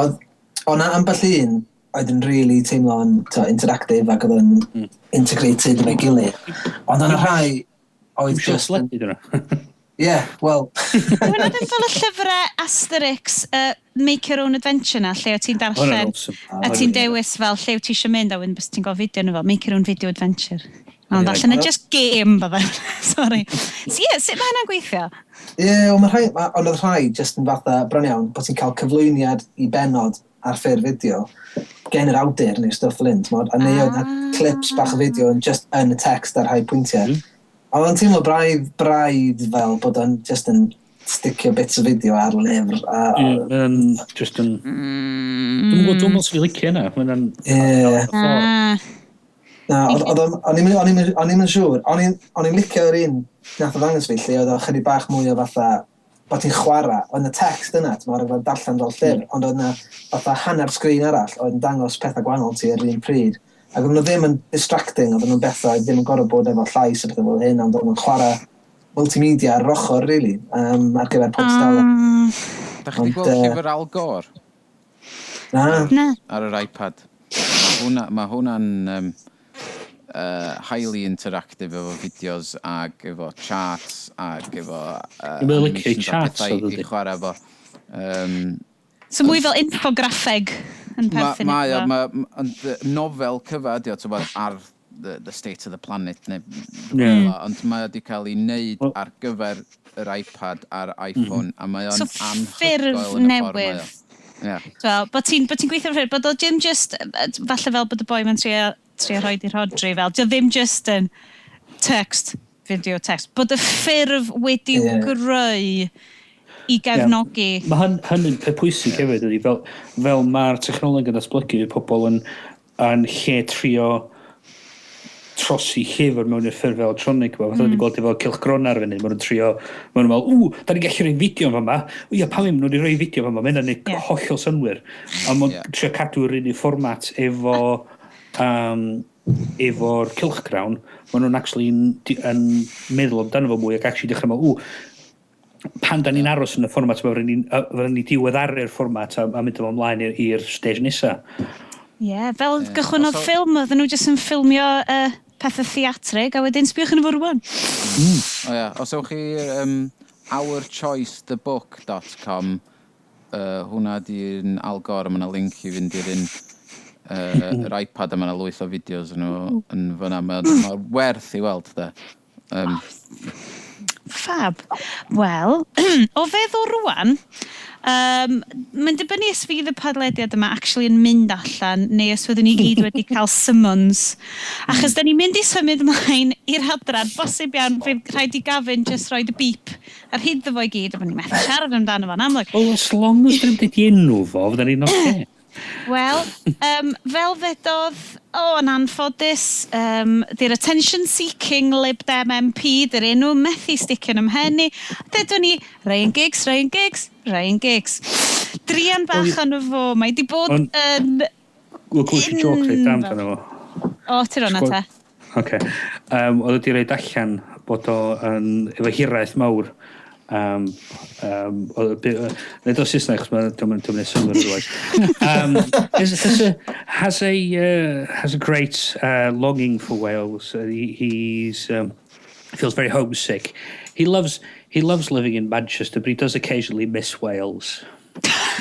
Oedd o'na ambell un oedd yn really teimlo'n interactive ac oedd yn integrated efo'i gilydd. Ond o'na rhai oedd just... Ie, wel... Hwna ddim fel y llyfrau Asterix Make Your Own Adventure na, lle o ti'n darllen a ti'n dewis fel lle o ti eisiau mynd a wedyn bys ti'n gael fideo nhw fel Make Your Own Video Adventure. Ond allan yn just game bydde. Sorry. So ie, sut mae hynna'n gweithio? Ie, ond oedd rhai just yn fatha bron iawn bod ti'n cael cyflwyniad i benod ar ffurf fideo gen yr awdur neu stwff fel hyn, a neu oedd clips bach o fideo yn just yn y text ar rhai pwyntiau. Oedd o'n teimlo braidd fel bod o'n just yn sticio bits o fideo ar lyfr. Just yn... Dwi'n gwybod sy'n ei licio yna. O'n i'n siŵr. O'n i'n licio yr un nath o ddangos fi lle oedd o chydig bach mwy o fatha bod ti'n chwarae. Oedd yna text yna, ti'n meddwl darllen fel llyfr, ond oedd yna fatha hanner sgrin arall oedd yn dangos pethau gwahanol ti ar un pryd. Ac oedd nhw ddim yn distracting, oedd nhw'n bethau ddim yn gorau bod efo llais o bethau fel hyn, ond oedd nhw'n chwarae multimedia ar ochr, really, ar gyfer pob stafell. Da chi wedi gweld llyfr Al Gore? Na. Ar yr iPad. Mae hwnna'n highly interactive efo fideos ac efo charts ac efo charts i chwarae efo. So mwy fel infograffeg yn perthyn. Mae nofel cyfa ydi ar the state of the planet ond mae wedi cael ei wneud ar gyfer yr iPad a'r iPhone a mae o'n anhygoel yn y ffordd mae o. Bod ti'n gweithio ffyrdd, bod o ddim just, falle fel bod y boi mae'n trio rhoi i'r Rhodri fel, dio ddim just yn text, video text, bod y ffurf wedi greu i gefnogi. Mae hynny'n peth pwysig hefyd ydy, fel mae'r technoleg yn datblygu, pobl yn lle trio trosi llyfr mewn i'r ffurf electronig yma. Fatha ni'n gweld efo cylchgron ar fyny, maen nhw'n trio, maen nhw'n fel, da ni'n gallu rhoi fideo yn fama. Ia, pam ddim, nhw'n rhoi fideo yn fama, mae'n yna hollol synwyr. A maen trio cadw'r un i fformat efo'r cylchgrawn, maen nhw'n actually yn meddwl amdano fo mwy ac actually dechrau meddwl, pan da ni'n aros yn y fformat yma, fyddwn ni diweddaru'r fformat a mynd o ymlaen i'r stage nesa. Ie, fel gychwynodd ffilm, oedden nhw jyst yn ffilmio pethau theatrig, a wedyn sbiwch yn y fwrwan. Os ewch chi ourchoicethebook.com, hwnna di'n Al Gore, a mae yna link i fynd i'r un yr iPad, a mae yna lwyth o fideos yn fyna. Mae'n werth i weld, da. Fab. Wel, o feddwl rwan, mae'n dibynnu os fydd y podlediad yma actually yn mynd allan, neu os fyddwn ni gyd wedi cael summons. Achos da ni'n mynd i symud ymlaen i'r hadran, bosib iawn, fydd rhaid i Gavin just roed y beep ar hyd fo i gyd, a fyddwn ni'n methu siarad amdano fo'n amlwg. Well, as long as dyn ni'n enw fo, fydda ni'n oce. Wel, fel ddedodd, yn anffodus, di'r attention-seeking Lib Dem MP, di'r enw methu sticio'n ymhenni. Dedwn ni, Ryan Giggs. Drian bach yn y fo, mae di bod yn... Wel, gwrs i joc rhaid dam dan o. O, ti'n rhonna te. Oce. Oedd wedi rhaid allan bod o efo hiraeth mawr. Nid o Saesneg, chos mae'n dymwneud synnwyr rhywbeth. Has a great longing for Wales. He feels very homesick. He loves living in Manchester, but he does occasionally miss Wales.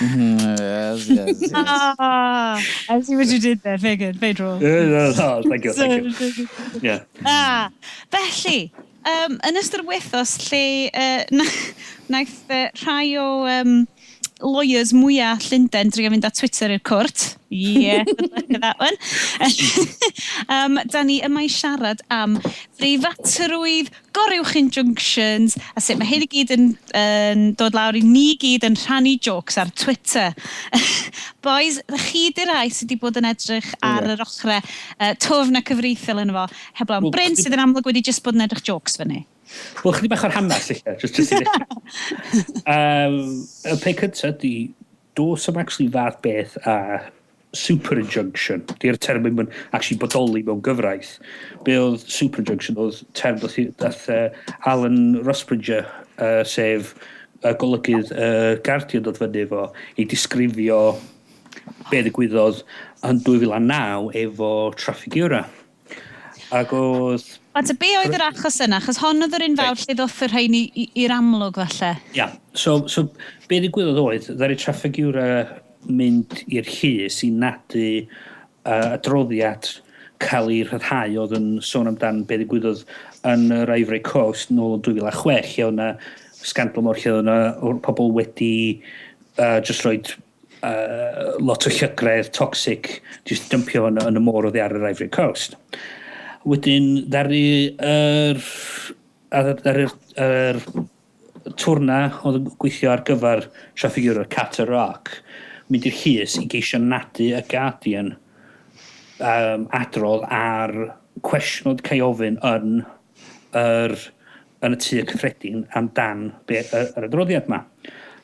Yes. I see what you did there. Very good. Very droll. Thank you. Yeah. Felly, yn ystod wythnos lle naeth rhai o lawyers mwyaf Llundain drio fynd at Twitter i'r cwrt. Yeah, good luck with that one. Da ni yma i siarad am preifatrwydd, gorywch injunctions, a sut mae hyn i gyd yn dod lawr i ni gyd yn rhannu jokes ar Twitter. Boys, chi di'r rai sydd wedi bod yn edrych ar yr ochrau tofn a cyfreithiol yn efo, heblaw am Bryn sydd yn amlwg wedi just bod yn edrych jokes fyny. Wel, chydig bach o'r hanes eich, just i ddechrau. Y pe cyntaf di, dos am actually fath beth a super injunction. Di'r term yn actually bodoli mewn gyfraith. Be oedd super injunction oedd term dath Alan Rusbridger, sef golygydd Guardian dod fyny efo i disgrifio be ddigwyddodd yn 2009 efo Trafigura. Ac oedd... A be oedd yr achos yna? Achos hon oedd yr un fawr lle ddoth yr rhain i'r amlwg falle. Ia, so be ddigwyddodd oedd, ddari Trafigura mynd i'r llys i nadu adroddiad cael ei rhyddhau oedd yn sôn amdan be ddigwyddodd yn yr Ivory Coast nôl yn 2006 lle oedd yna scandal mor lle oedd yna pobl wedi just roed lot o llygredd toxic just dympio yn y môr oddi ar yr Ivory Coast. Wedyn, ddari yr twrna oedd yn gweithio ar gyfer Trafigura Cat a Rock mynd i'r llys i geisio nadu y Guardian adrodd ar cwestiwn oedd cael ofyn yn y tŷ cyffredin amdan yr adroddiad yma.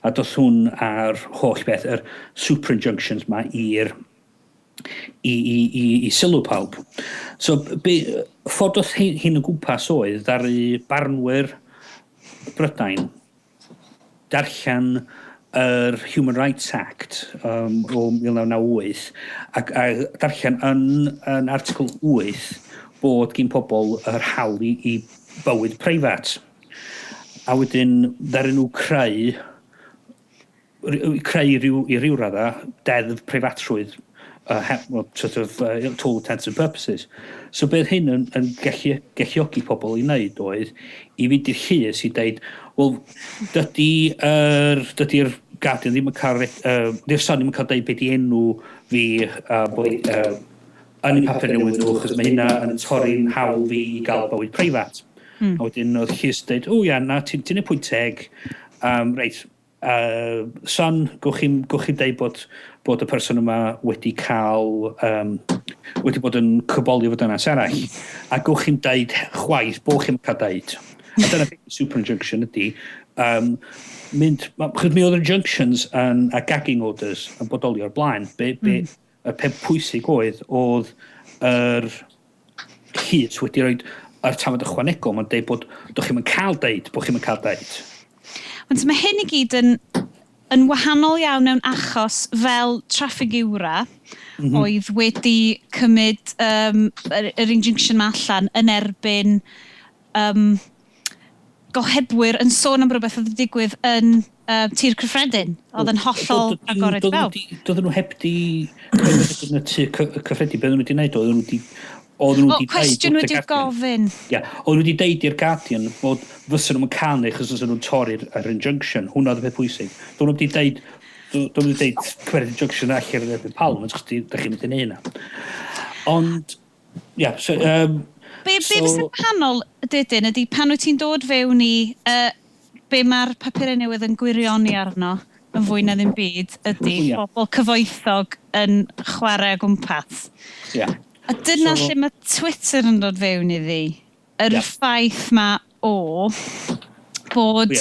A doth hwn ar holl beth, yr super injunctions yma i sylw pawb. So, ffordd oedd hyn yn gwmpas oedd, ddari barnwyr Brydain darllen yr Human Rights Act o 1998 ac darllen yn articl 8 bod gyn pobl yr hawl i bywyd preifat. A wedyn ddari nhw creu i ryw radda deddf preifatrwydd sort of to all intents and purposes. So beth hyn yn galluogi pobl i wneud oedd i fynd i'r llys i dweud, wel, dydy'r Guardian ddim yn cael, di'r son ddim yn cael dweud beth i enw fi yn y papur newydd nhw, achos mae hynna yn torri'n hawl fi i gael bywyd preifat. A wedyn oedd llys dweud, o ia, na, ti'n ei pwynt teg, reit, son, gwch chi'n dweud bod y person yma wedi cael, wedi bod yn cyboli fod yna arall, a gwch chi'n dweud chwaith, bod chi'n cael dweud. A dyna beth super injunction ydy, chyd mi oedd injunctions a gagging orders yn bodoli o'r blaen, y peth pwysig oedd yr llys wedi rhoi yr tafod ychwanegol, mae'n dweud bod doch chi'n cael dweud, bod chi'n cael dweud. Ond mae hyn i gyd yn wahanol iawn mewn achos fel Trafigura oedd wedi cymryd yr injunction ma allan yn erbyn gohebwyr yn sôn am rhywbeth oedd wedi digwydd yn tir cyffredin. Oedd yn hollol agored i bawb. Doedden nhw heb di yn y tir cyffredin, beth oedden nhw wedi gwneud, oedden nhw wedi cwestiwn wedi'i gofyn. Ia, oedden nhw wedi deud i'r Guardian bod fysa nhw'n cael neu chos fysa nhw'n torri'r injunction. Hwna oedd y peth pwysig. Doedden nhw wedi deud cymeriad injunction allan yn erbyn Parliament, chos da chi'n mynd yn hynna. Ond, ia, so... Be fysa'n wahanol dydyn ydy pan wyt ti'n dod fewn i be mae'r papurau newydd yn gwirioni arno yn fwy na ddim byd ydy bobl cyfoethog yn chwarae gwmpas. Yeah. A dyna lle mae Twitter yn dod fewn iddi. Yr ffaith ma bod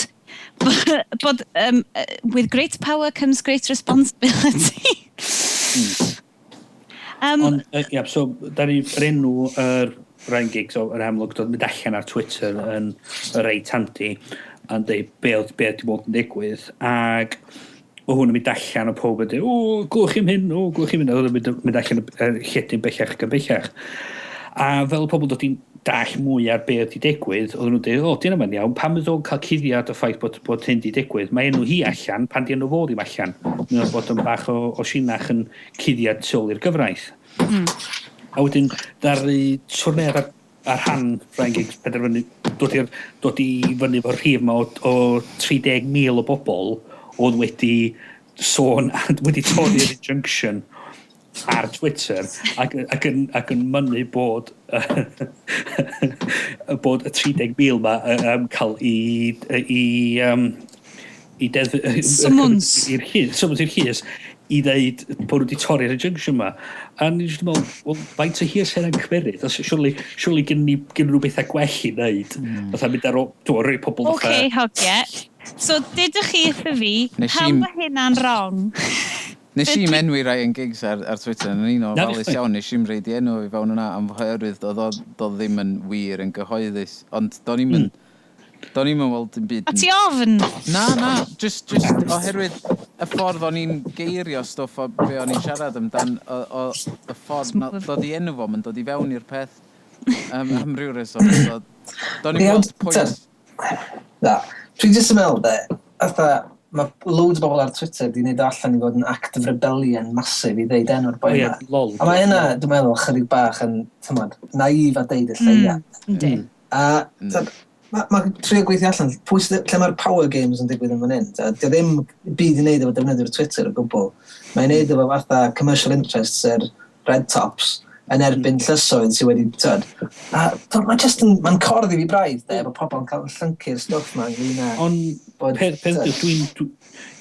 with great power comes great responsibility. So, da ni'r enw Ryan Giggs o'r amlwg dod mynd allan ar Twitter yn reit handi a'n dweud beth wedi bod yn digwydd ac o hwn yn mynd allan o pob yn dweud gwch chi'n hyn, gwch chi'n hyn oedd yn mynd allan lledyn bellach gan bellach a fel pobl dod i'n dall mwy ar beth wedi digwydd oedd nhw'n dweud dyna ma'n iawn pan bydd o'n cael cuddiad o ffaith bod hyn wedi digwydd mae enw hi allan pan di enw fod i'm allan mae'n bod yn bach o sinach yn cuddiad twl i'r gyfraith a wedyn, ddaru twrnedd ar rhan Ryan Giggs penderfynu dod i fyny fo'r rhif yma o 30,000 o bobl oedd wedi sôn wedi torri'r injunction ar Twitter ac yn mynnu bod bod y 30,000 ma cael Summons. i'r Llys i ddeud bod nhw wedi torri'r injunction ma. A ni'n just meddwl, wel, faint o hir sy'n cymeryd? Surely gen nhw bethau gwell i wneud. Fatha mynd ar rei pobl fatha... OK, hogia. So, dydych chi wrtho fi, pam mae hynna'n wrong? Nes i menwi Ryan Giggs ar Twitter, yn un o falus iawn, nes i'n reid i enw i fewn yna am oherwydd doedd ddim yn wir yn gyhoeddus. Ond do'n i'n weld yn byd... A ti ofn? Na, just oherwydd y ffordd o'n i'n geirio stwff o be o'n i'n siarad amdan, y ffordd dod i enw fo, yn dod i fewn i'r peth am ryw reswm. Do'n i'n gweld pwynt... Na, dwi'n jyst yn meddwl, mae loads o bobl ar Twitter di wneud allan i fod yn act of rebellion masif i ddeud enw'r boi yma. A mae hynna, dwi'n meddwl, chydig bach yn, naif a deud y lleia. A mae trio gweithio allan, lle mae'r power games yn digwydd yn fan hyn. Dio ddim byd i wneud efo defnyddio'r Twitter o gwbl. Mae'n wneud efo fatha commercial interests red tops yn erbyn llysoedd sydd wedi tyd. Mae'n corddi fi braidd bod pobl yn cael yn llyncu'r stwff yma ynglyn â... Ond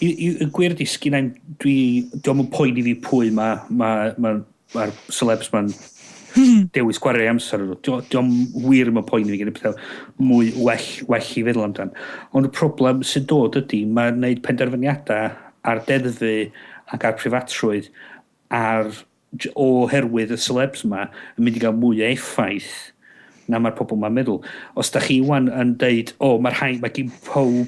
y gwirdi sgynna'n diolch yn poeni fi pwy mae'r celebs ma'n dewis gwario amser nhw. Diolch wir yn poeni fi gen i pethau mwy well i feddwl amdan. Ond y problem sy'n dod ydy, mae'n gwneud penderfyniadau ar deddfu ac ar prifatrwydd oherwydd y celebs yma yn mynd i gael mwy o effaith na mae'r pobl yma'n meddwl. Os da chi wan yn deud, mae gen pob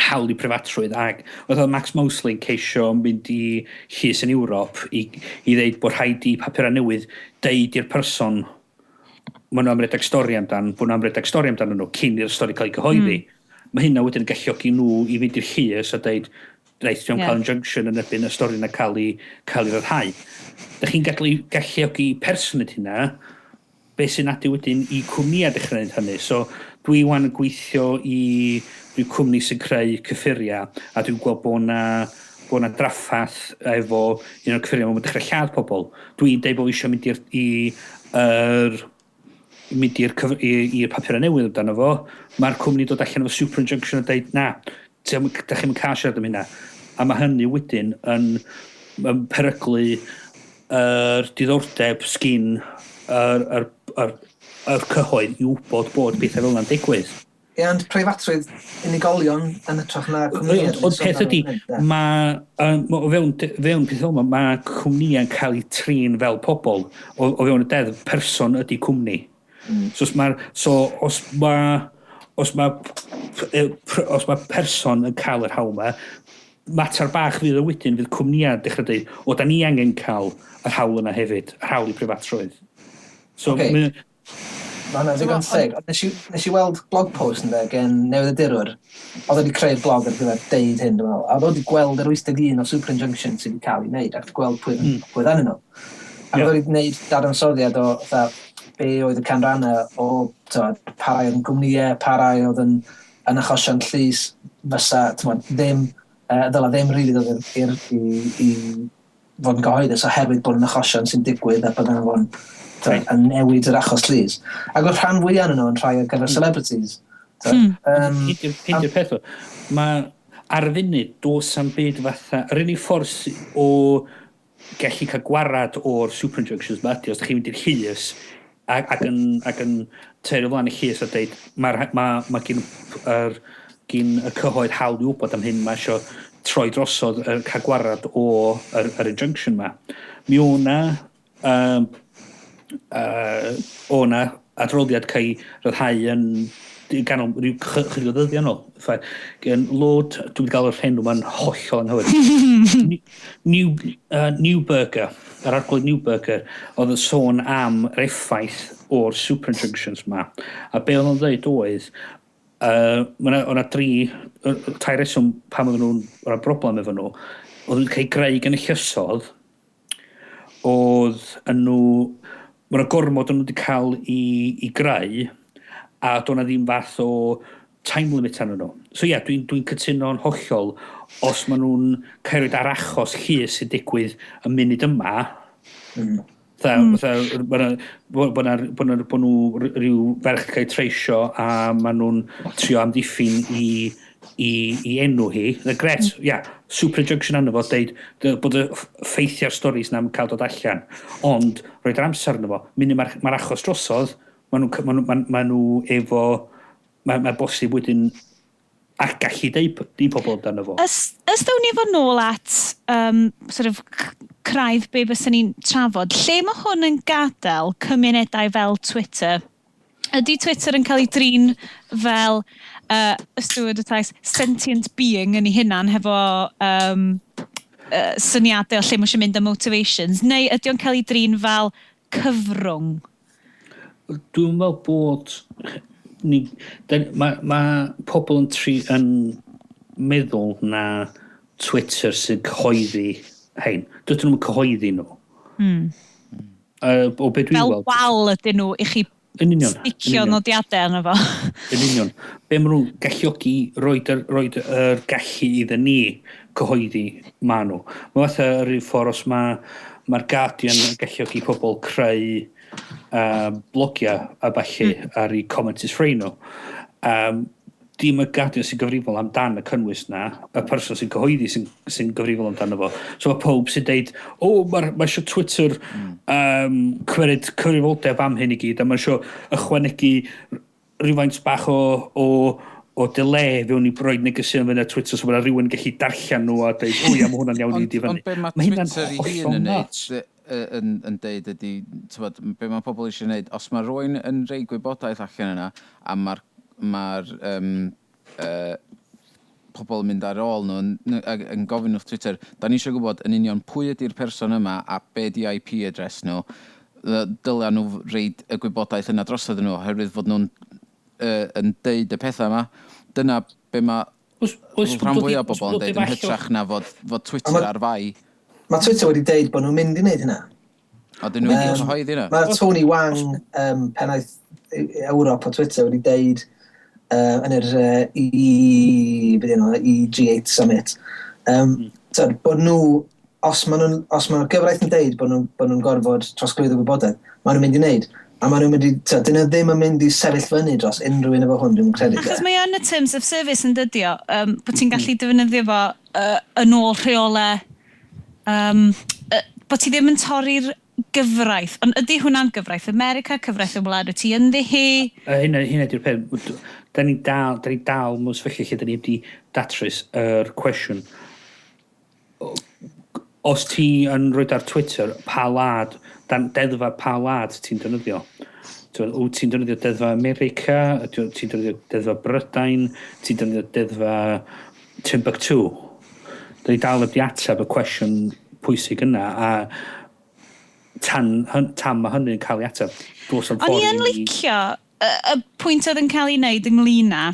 hawl i prifatrwydd ac oedd Max Mosley yn ceisio mynd i Llys yn Ewrop i ddeud bod rhaid i papurau newydd deud i'r person maen nhw am redag stori amdan, bod nhw am redag stori amdan nhw cyn i'r stori cael ei gyhoeddi. Mae hynna wedyn yn galluogi nhw i fynd i'r Llys a deud reit, dwi'n cael injunction yn erbyn y stori yna cael ei ryddhau. Da chi'n galluogi person ydy hynna, beth sy'n adu wedyn i cwmnïau dechrau wneud hynny. So, dwi wan yn gweithio i cwmni sy'n creu cyffuriau, a dwi'n gweld bod na draffath efo un o'r cyffuriau mae'n dechrau lladd pobl. Dwi'n deud bod eisiau mynd i'r papurau newydd amdano fo. Mae'r cwmni dod allan efo super injunction a deud, na, da chi'n cael siarad am hynna. A mae hynny wedyn yn peryglu diddordeb sgyn yr cyhoedd i wybod bod bethau fel yna'n digwydd. Ie, ond preifatrwydd unigolion yn ytrach na cwmnïau. Ond peth ydy, o fewn peth yma, mae cwmnïau'n cael eu trin fel pobl. O fewn y deddf, person ydy cwmni. Os mae person yn cael yr hawl yma, mater bach fydd o wedyn, fydd cwmnïau dechrau dweud, da ni angen cael yr hawl yna hefyd, yr hawl i prifatrwydd. Mae hwnna ddigon teg. Nes i weld blog post yn gen Newydd y Dirwr. Oedd wedi creu'r blog ar gyfer deud hyn, dwi'n meddwl. A oedd wedi gweld yr 81 o super injunction sydd wedi cael ei wneud, ac gweld pwy ddyn nhw. A oedd wedi gwneud dadansoddiad o be oedd y canrannau o parai oedd yn gwmnïau, parai oedd yn achosion llys fysa ddyla ddim rili ddod i fod yn gyhoeddus oherwydd bod yn achosion sy'n digwydd a bod yn fod yn newid yr achos llys. Ac oedd rhan fwyaf yn nhw yn rhai ar gyfer celebrities. Hynny'r peth o. Mae ar y funud dos am byd fatha, yr unig ffordd o gallu cael gwarad o'r super injunctions ma ydy, os da chi'n mynd i'r Llys ac yn terio flaen y Llys a dweud, mae gyn y cyhoedd hawl i wybod am hyn, mae eisiau troi drosodd cael gwarad o'r injunction ma. Mi o'na adroddiad cael ryddhau yn ganol rhyw chydig o ddyddiau nôl. Gen Lord, dwi'n gael yr enw ma'n hollol anghywir. Newburger, yr arglwydd Newburger, oedd yn sôn am yr effaith o'r super injunctions ma. A be oedd o'n dweud oedd, o'na tair reswm pam oedd nhw'n broblem efo nhw, oedd nhw'n cael greu gan y llysodd, oedd yn nhw, mae'na gormod o'n nhw wedi cael i greu, a do'na ddim fath o time limit arno nhw. So dwi'n cytuno'n hollol, os maen nhw'n cael ar achos llys sy'n digwydd y munud yma, bod nhw rhyw ferch cael treisio a maen nhw'n trio amddiffyn i enw hi. Gret, super injunction anna fo, deud bod y ffeithiau'r storis na'n cael dod allan. Ond, roed yr amser yna fo, munud mae'r achos drosodd, maen nhw efo, mae'n bosib wedyn a gallu deud pobl amdano fo. Ys dawn ni fo nôl at sort of craidd be bysyn ni'n trafod, lle mae hwn yn gadael cymunedau fel Twitter? Ydy Twitter yn cael ei drin fel ystwyd y taith sentient being yn ei hunan hefo syniadau o lle mae eisiau mynd am motivations, neu ydy o'n cael ei drin fel cyfrwng? Dwi'n meddwl bod mae pobl yn meddwl na Twitter sy'n cyhoeddi hein. Dydyn nhw'n cyhoeddi nhw. O be dwi'n weld. Fel wal ydyn nhw i chi sticio nodiadau yna fo. Yn union. Be maen nhw'n galluogi roed yr gallu iddyn ni cyhoeddi ma nhw. Mae fatha yr un ffordd os mae'r Guardian yn galluogi pobl creu blogiau a falle ar ei comments ffreu nhw. Dim y Guardian sy'n gyfrifol amdan y cynnwys na, y person sy'n cyhoeddi sy'n gyfrifol amdano fo. So mae pob sy'n deud, mae eisiau Twitter cymryd cyfrifoldeb am hyn i gyd, a mae eisiau ychwanegu rhywfaint bach o delay fewn i broed negeseuon fyna Twitter, so mae rhywun gallu darllen nhw a dweud, mae hwnna'n iawn i ddifynnu. Ond be mae Twitter i hun yn neud, yn deud ydy, be mae pobl eisiau neud, os mae rhywun yn rhoi gwybodaeth allan yna, a mae'r pobl yn mynd ar ôl nhw yn gofyn wrth Twitter, da ni eisiau gwybod yn union pwy ydy'r person yma a be di IP address nhw, dylia nhw reid y gwybodaeth yna drosodd nhw, oherwydd fod nhw'n yn deud y pethau yma. Dyna be mae rhan fwy o bobl yn deud yn hytrach na fod Twitter ar fai. Mae Twitter wedi deud bod nhw'n mynd i wneud hynna. O, dyn nhw wedi cyhoeddi hynna? Mae Tony Wang, pennaeth Ewrop o Twitter wedi deud yn yr G8 Summit. Bod nhw, os mae'r gyfraith yn deud bod nhw'n gorfod trosglwyddo gwybodaeth, maen nhw'n mynd i wneud. A maen nhw'n mynd i, dyn nhw ddim yn mynd i sefyll fyny dros unrhyw un efo hwn, dwi'n credu. Achos mae yn y terms of service yn dydio, bod ti'n gallu defnyddio fo yn ôl rheolau, bod ti ddim yn torri'r gyfraith, ond ydy hwnna'n gyfraith America, cyfraith y wlad, wyt ti ynddi hi? Hynna di'r peth. Da ni dal mewn sefyllfa lle da ni wedi datrys yr cwestiwn. Os ti yn rhoi ar Twitter, pa wlad, deddfa pa wlad ti'n defnyddio? Wyt ti'n defnyddio deddfa America, ti'n defnyddio deddfa Brydain, ti'n defnyddio deddfa Timbuktu. Da ni dal wedi ateb y cwestiwn pwysig yna, a tan mae hynny'n cael ei ateb. O'n i yn licio y pwynt oedd yn cael ei wneud ynglyn â,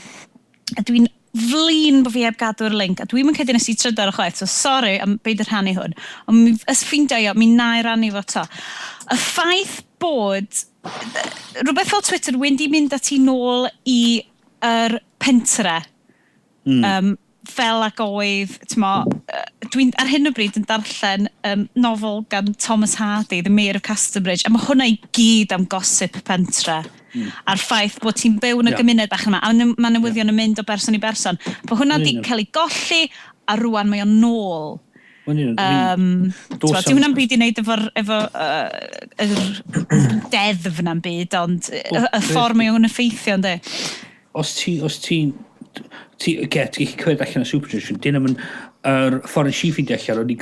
a dwi'n flin bod fi heb gadw'r link, a dwi'n mynd credu nes i trydar o chwaith, so sorry am beid yr rhannu hwn, ond ysffindio mi na i rannu fo to. Y ffaith bod rhywbeth fel Twitter wedi mynd ati nôl i yr pentre, fel ac oedd, dwi'n ar hyn o bryd yn darllen nofel gan Thomas Hardy, The Mayor of Casterbridge, a mae hwnna i gyd am gosip pentre. A'r ffaith bod ti'n byw yn y gymuned bach yma, a mae newyddion yn mynd o berson i berson. Bod hwnna di cael ei golli, a rwan mae o'n nôl. Di hwnna'n byd i wneud efo deddf na'n byd, ond y ffordd mae o'n effeithio, ynddi? Os ti'n cymryd allan o Superstition, dyn nhw'n yr ffordd yn ffeindio allan, o'n i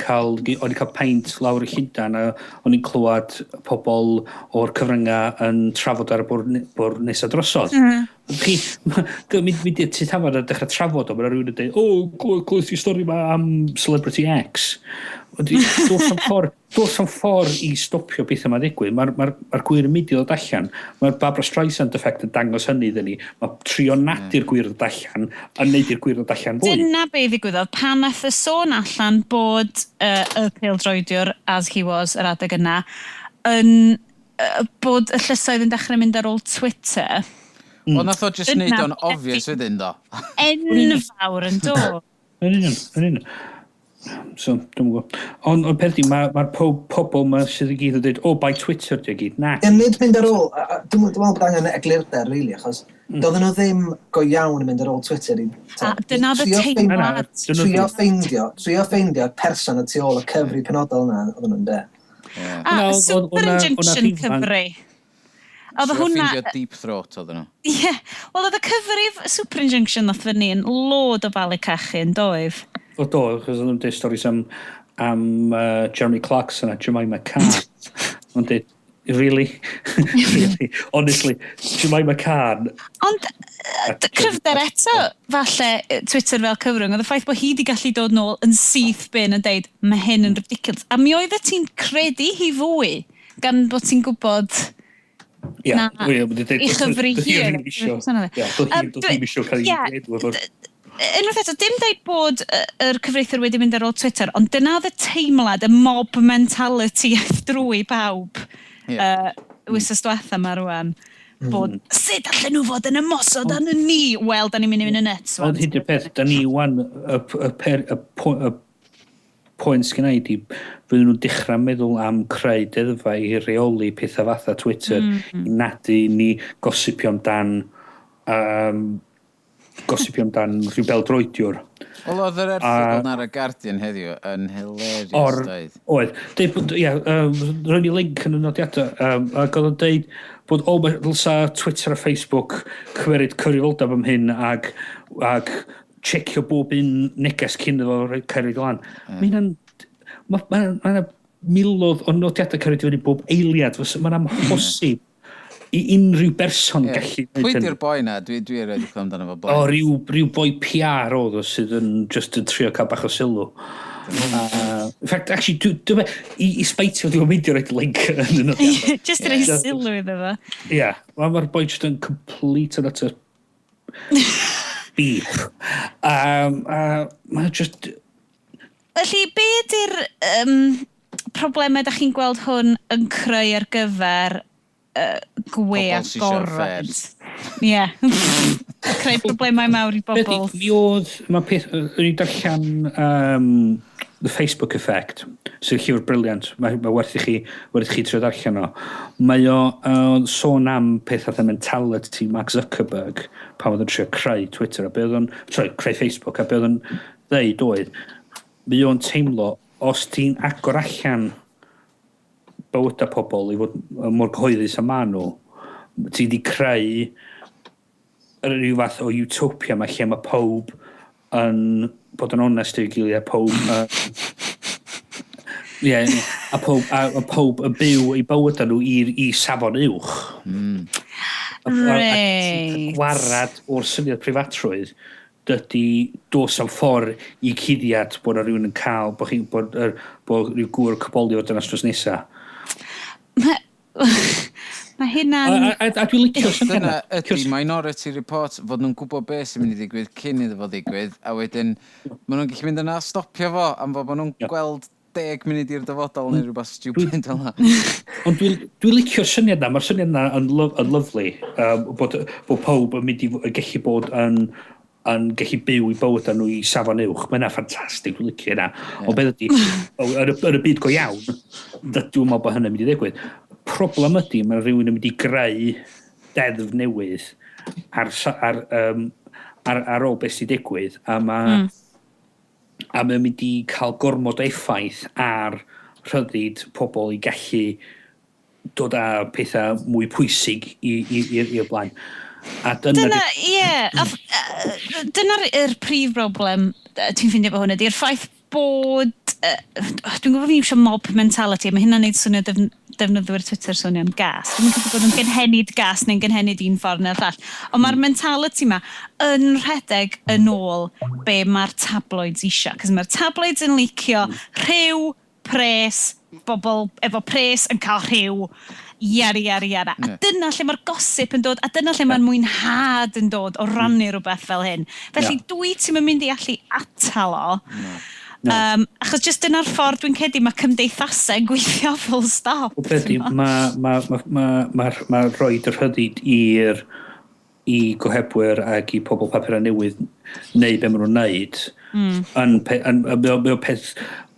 cael paint lawr y Llundain, a o'n i'n clywed pobl o'r cyfryngau yn trafod ar y bwrdd nesaf drosodd. Mi di ti tafod a dechrau trafod o, mae rhywun yn dweud, glywed ti stori yma am Celebrity X. Does am ffordd i stopio beth yma ddigwydd. Mae'r gwir yn mynd i ddod allan. Mae'r Barbra Streisand effect yn dangos hynny iddyn ni. Mae trio nadi'r gwir ddod allan a neud i'r gwir ddod allan fwy. Dyna be ddigwyddodd pan nath y sôn allan bod y pêl-droediwr, as he was, yr adeg yna, bod y llysoedd yn dechrau mynd ar ôl Twitter. Ond nath o just neud o'n obvious wedyn, do? Enfawr yn do. Yn union. So, dwi'n gwybod. Ond peth di, mae'r pobl ma sydd i gyd yn dweud, by Twitter di gyd, na. Nid mynd ar ôl, dwi'n meddwl bod angen eglurder, really, achos doedden nhw ddim go iawn yn mynd ar ôl Twitter. Dyna fy teimlad. Trio ffeindio'r person y tu ôl y cyfri penodol yna, oedden nhw'n de. Super Injunction cyfri. Oedd hwnna... Ffeindio Deep Throat oedden nhw. Ie, wel oedd y cyfrif Super Injunction nath fyny yn lod o falu cachu yn doedd. O do, achos oedd nhw'n dweud stories am Jeremy Clarkson a Jemima Carr. Ond dweud, really? Really? Honestly, Jemima Carr... Ond, cryfder eto, falle, Twitter fel cyfrwng, oedd y ffaith bod hi wedi gallu dod nôl yn syth bin yn dweud, mae hyn yn ridiculous. A mi oedd ti'n credu hi fwy, gan bod ti'n gwybod... Ia, i chyfri hir. Doedd hi'n misio cael ei ddweud. Unwaith eto, dim dweud bod yr cyfreithwyr wedi mynd ar ôl Twitter, ond dyna oedd y teimlad, y mob mentality drwy pawb. Wythnos diwetha yma rwan. Bod, sut allan nhw fod yn ymosod yn ni? Wel, da ni'n mynd i fynd yn nuts. Ond hyd i'r peth, da ni wan, y pwynt sgynna i di, fydden nhw'n dechrau meddwl am creu deddfa i reoli pethau fatha Twitter, i nadu ni gosipio amdan rhyw beldroediwr. Wel, oedd yr erthigol na'r y Guardian heddiw yn hilarious, dweud. Oedd. Rwy'n i link yn y nodiadau. Ac oedd yn dweud bod dylsa Twitter a Facebook cymeryd cyfrifoldeb am hyn ac checio bob un neges cyn iddo cyrraedd lan. Mae'n milodd o nodiadau cyrraedd i fyny bob eiliad. Mae'n amhosib i unrhyw berson gallu... Pwy di'r boi na? Dwi erioed i clywed amdano fo boi. Rhyw boi PR oedd sydd yn just yn trio cael bach o sylw. In fact, actually, i sbeitio, dwi'n mynd i'r link yn y nodiadau. Just rei sylw iddo fo. Ie, mae'r boi just yn complete and utter beep. Mae'n just... Felly, be ydy'r problemau da chi'n gweld hwn yn creu ar gyfer gwe a gorfod? Ie. Creu problemau mawr i bobl. Mi oedd, mae peth, yn i darllen the Facebook effect, sy'n llyfr briliant. Mae werth i chi trio darllen o. Mae o sôn am peth oedd y mentality Mark Zuckerberg pan oedd yn trio creu Twitter, creu Facebook, a be oedd yn dweud oedd, mae o'n teimlo, os ti'n agor allan bywydau pobl i fod mor gyhoeddus am nhw, ti wedi creu rhyw fath o utopia mae lle mae pob yn bod yn onest i'w gilydd, a pob yn byw i bywydau nhw i safon uwch. Warad o'r syniad prifatrwydd dydy dos am ffordd i cuddiad bod rhywun yn cael bod rhyw gŵr cyboli fod yn astros nesaf. Mae hynna'n... A dwi'n licio dyna ydy Minority Report fod nhw'n gwybod beth sy'n mynd i ddigwydd cyn iddo fo ddigwydd, a wedyn maen nhw'n gallu mynd yna stopio fo am fod nhw'n gweld 10 munud i'r dyfodol neu rhywbeth stupid fel yna. Ond dwi'n licio'r syniad na, mae'r syniad na yn lyflu, bod pob yn mynd i gallu bod yn gallu byw i bywyd nhw i safon uwch. Mae yna ffantastig, dwi'n licio yna. Ond beth ydy, yn y byd go iawn, dwi'n meddwl bod hynny'n mynd i ddigwydd. Problem ydy, mae rhywun yn mynd i greu deddf newydd ar ôl beth sy'n digwydd, a mae'n mynd i cael gormod o effaith ar rhyddid pobl i gallu dod â pethau mwy pwysig i'r blaen. Dyna'r prif broblem ti'n ffeindio fo hwnna, di'r ffaith bod, dwi'n gwybod fi eisiau mob mentality, mae hynna'n neud swnio defnyddwyr Twitter swnio'n gas. Dwi'n gwybod bod yn gynhenid gas neu'n gynhenid un ffordd neu'r llall. Ond mae'r mentality ma yn rhedeg yn ôl be mae'r tabloids eisiau. Cos mae'r tabloids yn licio rhyw, pres, bobl efo pres yn cael rhyw, yari. A dyna lle mae'r gosip yn dod, a dyna lle mae'r mwynhad yn dod o rannu rhywbeth fel hyn. Felly dwi ti'n mynd i allu atal o. Achos jyst dyna'r ffordd dwi'n cedi mae cymdeithasau gweithio full stop. Mae rhoid y rhyddid i'r i gohebwyr ac i pobl papur a newydd neu be maen nhw'n neud mae o peth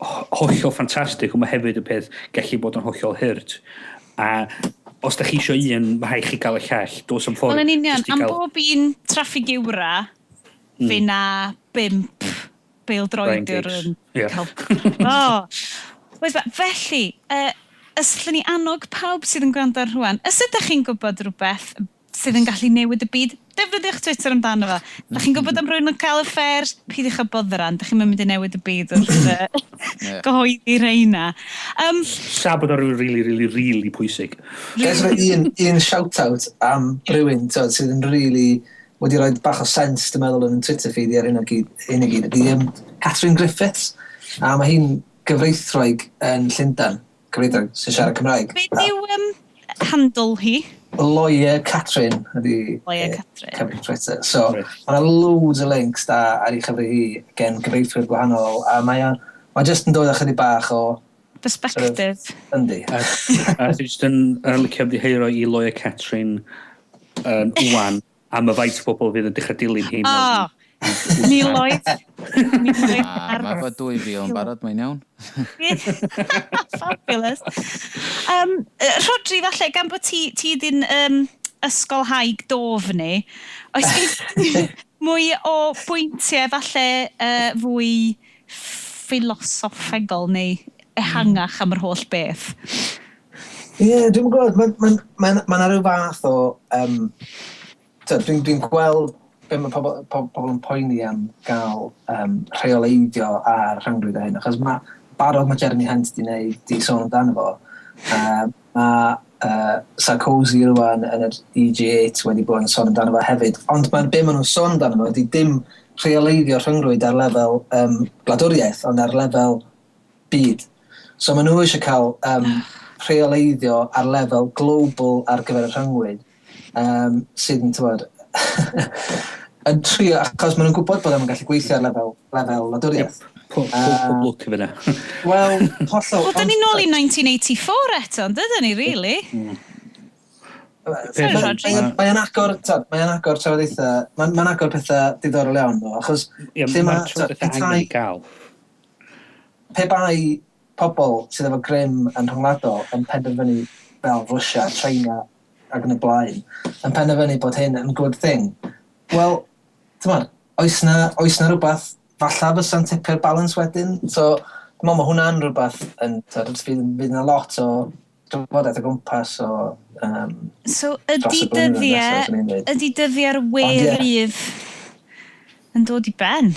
hollol ffantastig ond mae hefyd y peth gallu bod yn hollol hyrt a os da chi isio un mae rhaid chi gael y llall dos am ffordd Wel, yn union, am bob un traffig iwra fe na 5 beildroediwr yn cael... Felly, ysllyn ni annog pawb sydd yn gwrando ar rwan, os ydych chi'n gwybod rhywbeth sydd yn gallu newid y byd, defnyddiwch Twitter amdano fo. Da chi'n gwybod am rhywun yn cael y ffer, pidwch â boddran, da chi'n mynd i newid y byd wrth gyhoeddi reina. Sa bod o'n really pwysig. Gais un shout-out am rhywun sydd yn really wedi rhoi bach o sens, dwi'n meddwl, yn Twitter feed i ar hyn o gyd, ydy Catherine Griffiths. A mae hi'n gyfreithroeg yn Llundain, gyfreithroeg sy'n siarad Cymraeg. Beth yw handle hi? Lawyer Catherine ydy cyfrif Twitter. So, mae loads o links da ar ei chyfrif hi gen gyfreithwyr gwahanol, a mae jyst yn dod â chydig bach o perspective. Yndi. A dwi jyst yn licio ymddiheuro i Lawyer Catherine wan, a mae faint o bobl fydd yn dechrau dilyn hi. Miloedd. Mae fo 2,000 yn barod, mae'n iawn. Fabulous. Rhodri, falle, gan bod ti dyn ysgolhaig dofni, oes mwy o bwyntiau falle fwy philosophegol neu ehangach am yr holl beth? Ie, dwi'n gwybod, mae'n rhyw fath o... Dwi'n gweld be mae pobl yn poeni am gael rheoleiddio ar rhyngrwyd a hyn, achos barod mae Jeremy Hunt di sôn amdano fo. Mae Sarkozy rwan yn yr EG8 wedi bod yn sôn amdano fo hefyd, ond be maen nhw'n sôn amdano fo ydy dim rheoleiddio rhyngrwyd ar lefel gwladwriaeth, ond ar lefel byd. So maen nhw eisiau cael rheoleiddio ar lefel global ar gyfer y rhyngrwyd, sydd yn tywed yn trio, achos maen nhw'n gwybod bod e'n gallu gweithio ar lefel wladwriaeth. Pob lwc i fyna. Wel, hollol... Wel, dyn ni nôl i 1984 eto, dydyn ni, really? Mae'n agor trafodaethau, mae'n agor pethau diddorol iawn, achos... Mae'r trafodaethau angen i gael. Pe bai pobl sydd efo grym yn rhwngwladol yn penderfynu fel Russia, China ac yn y blaen, yn penderfynu bod hyn yn good thing. Wel, oes na rhywbeth falla fysa'n tipio'r balance wedyn? So, dwi'n meddwl mae hwnna'n rhywbeth fydd yna lot o drafodaeth o gwmpas o... So, ydy dyddiau'r werydd yn dod i ben?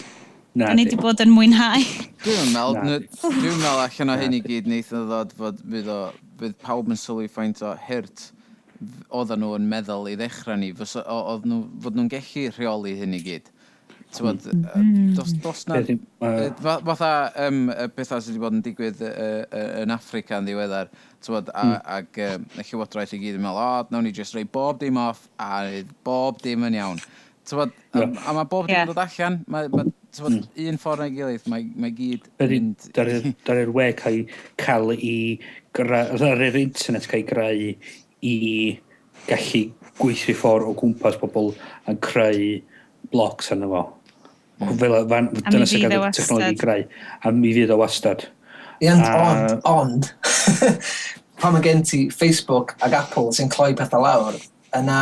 Da ni wedi bod yn mwynhau. Dwi'n meddwl allan o hyn i gyd neith o ddod fod bydd pawb yn sylwi faint o hyrt oedden nhw yn meddwl i ddechrau ni, fod nhw'n gallu rheoli hyn i gyd. Dos na... Fatha bethau sydd wedi bod yn digwydd yn Africa yn ddiweddar, ac y llywodraeth i gyd yn meddwl, nawn ni just rhoi bob dim off, a bob dim yn iawn. A mae bob dim yn dod allan, un ffordd na'i gilydd, mae gyd yn mynd... Dar yr we cael i... Ar yr internet cael ei greu i gallu gweithio ffordd o gwmpas pobl yn creu blocs arno fo. Dyna sy'n gael y technology greu. A mi fydd o wastad. Ond, pan mae gen ti Facebook ac Apple sy'n cloi pethau lawr, yna,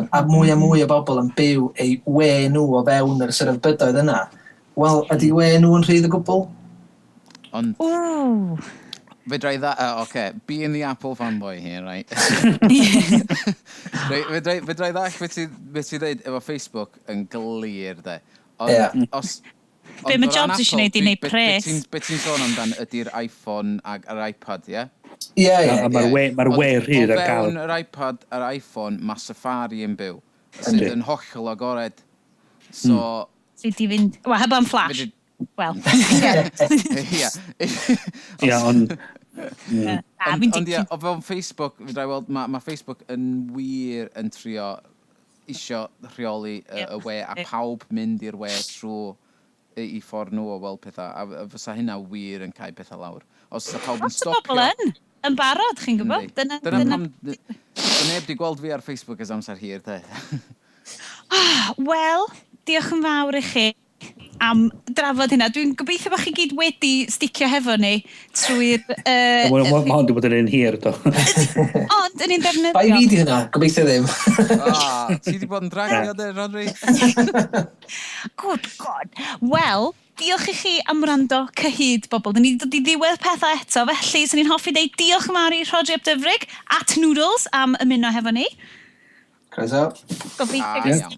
a mwy o bobl yn byw eu we nhw o fewn yr sydd bydoedd yna, wel, ydy we nhw yn rhydd o gwbl? Ond... Fedrai being the Apple fanboy here, right? Fedrai ddall beth ti'n dweud efo Facebook yn glir, de. Be mae Jobs eisiau gwneud i wneud pres? Beth ti'n sôn amdan ydy'r iPhone ac yr iPad, ie? Ie. Mae'r we rhydd ar gael. O fewn yr iPad a'r iPhone, mae Safari yn byw, sydd yn hollol agored. So... Sydd i fynd... Wel, heb am Flash. Wel, Ia, ond... Ond ia, o fewn Facebook, fydra i weld, mae Facebook yn wir yn trio isio rheoli y we, a pawb mynd i'r we trwy i ffordd nhw o weld pethau, a fysa hynna wir yn cael pethau lawr. Os yna pawb yn stopio... Os y bobl yn barod, chi'n gwybod? neb di gweld fi ar Facebook ys amser hir, de. Wel, diolch yn fawr i chi am drafod hynna. Dwi'n gobeithio bod chi gyd wedi sticio hefo ni trwy'r... Mae hwn wedi bod yn un hir, do. Ond, yn un defnyddio. Bai fi di hynna, gobeithio ddim. Ti di bod yn dragio, de, Rhodri? Good God. Wel, diolch i chi am wrando cyhyd, bobl. Dyn ni dod i ddiwedd pethau eto, felly sy'n ni'n hoffi deud diolch yn fawr i Rhodri ap Dyfrig at Noodles am ymuno hefo ni. Croeso. Gobeithio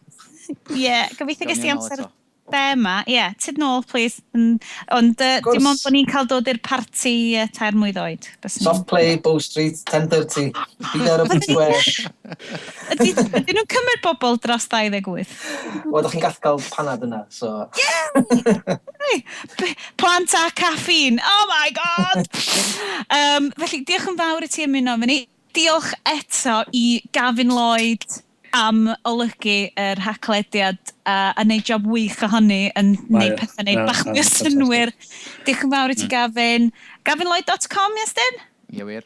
ges i amser thema. Tyd nôl, please. Ond dim ond bod ni'n cael dod i'r parti tair mlwydd oed. Soft play, Bow Street, 10:30. Be there up in square. Ydyn nhw'n cymryd bobl dros 28? Wel, ydych chi'n gallu cael panad yna, so... Plant a caffeine. Oh my god! Felly, diolch yn fawr i ti ymuno efo ni. Diolch eto i Gavin Lloyd am olygu yr haclediad a wneud job wych ohoni yn wneud pethau wneud bach mwy o synwyr. Diolch yn fawr i ti Gavin. GavinLloyd.com, Iestyn? Ie wir.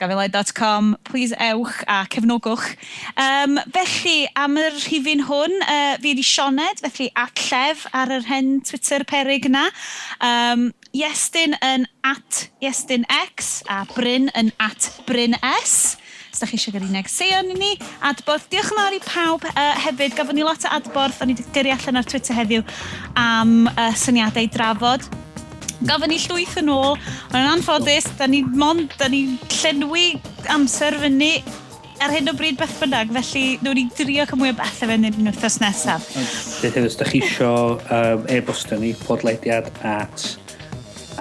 GavinLloyd.com, please ewch a cefnogwch. Felly, am yr rhifin hwn, fi ydi Sioned, felly at Llef ar yr hen Twitter peryg yna. Iestyn yn at Iestyn X a Bryn yn at Bryn S. Os da chi eisiau gael un negeseuon i ni. Adborth, diolch yn fawr i pawb hefyd. Gafon ni lot o adborth, o'n i wedi gyrru allan ar Twitter heddiw am syniadau drafod. Gafon ni llwyth yn ôl, ond yn anffodus, da ni llenwi amser fyny ar hyn o bryd beth bynnag, felly nhw'n ni drio cael mwy o bethau fyny yn wythnos nesaf. Beth ydych chi eisiau e-bostio ni, podlediad at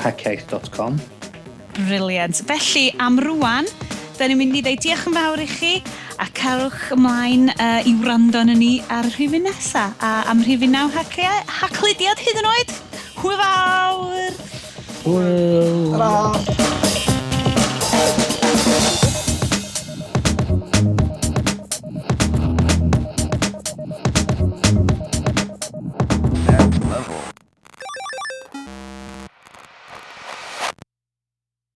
hackiaeth.com. Brilliant. Felly, am rwan, da ni'n mynd i ddeud diolch yn fawr i chi a carwch ymlaen i wrando yn ni ar y rhifin nesaf. A am rhifin 9 haclediad hyd yn oed, hwyl fawr! Hwyl!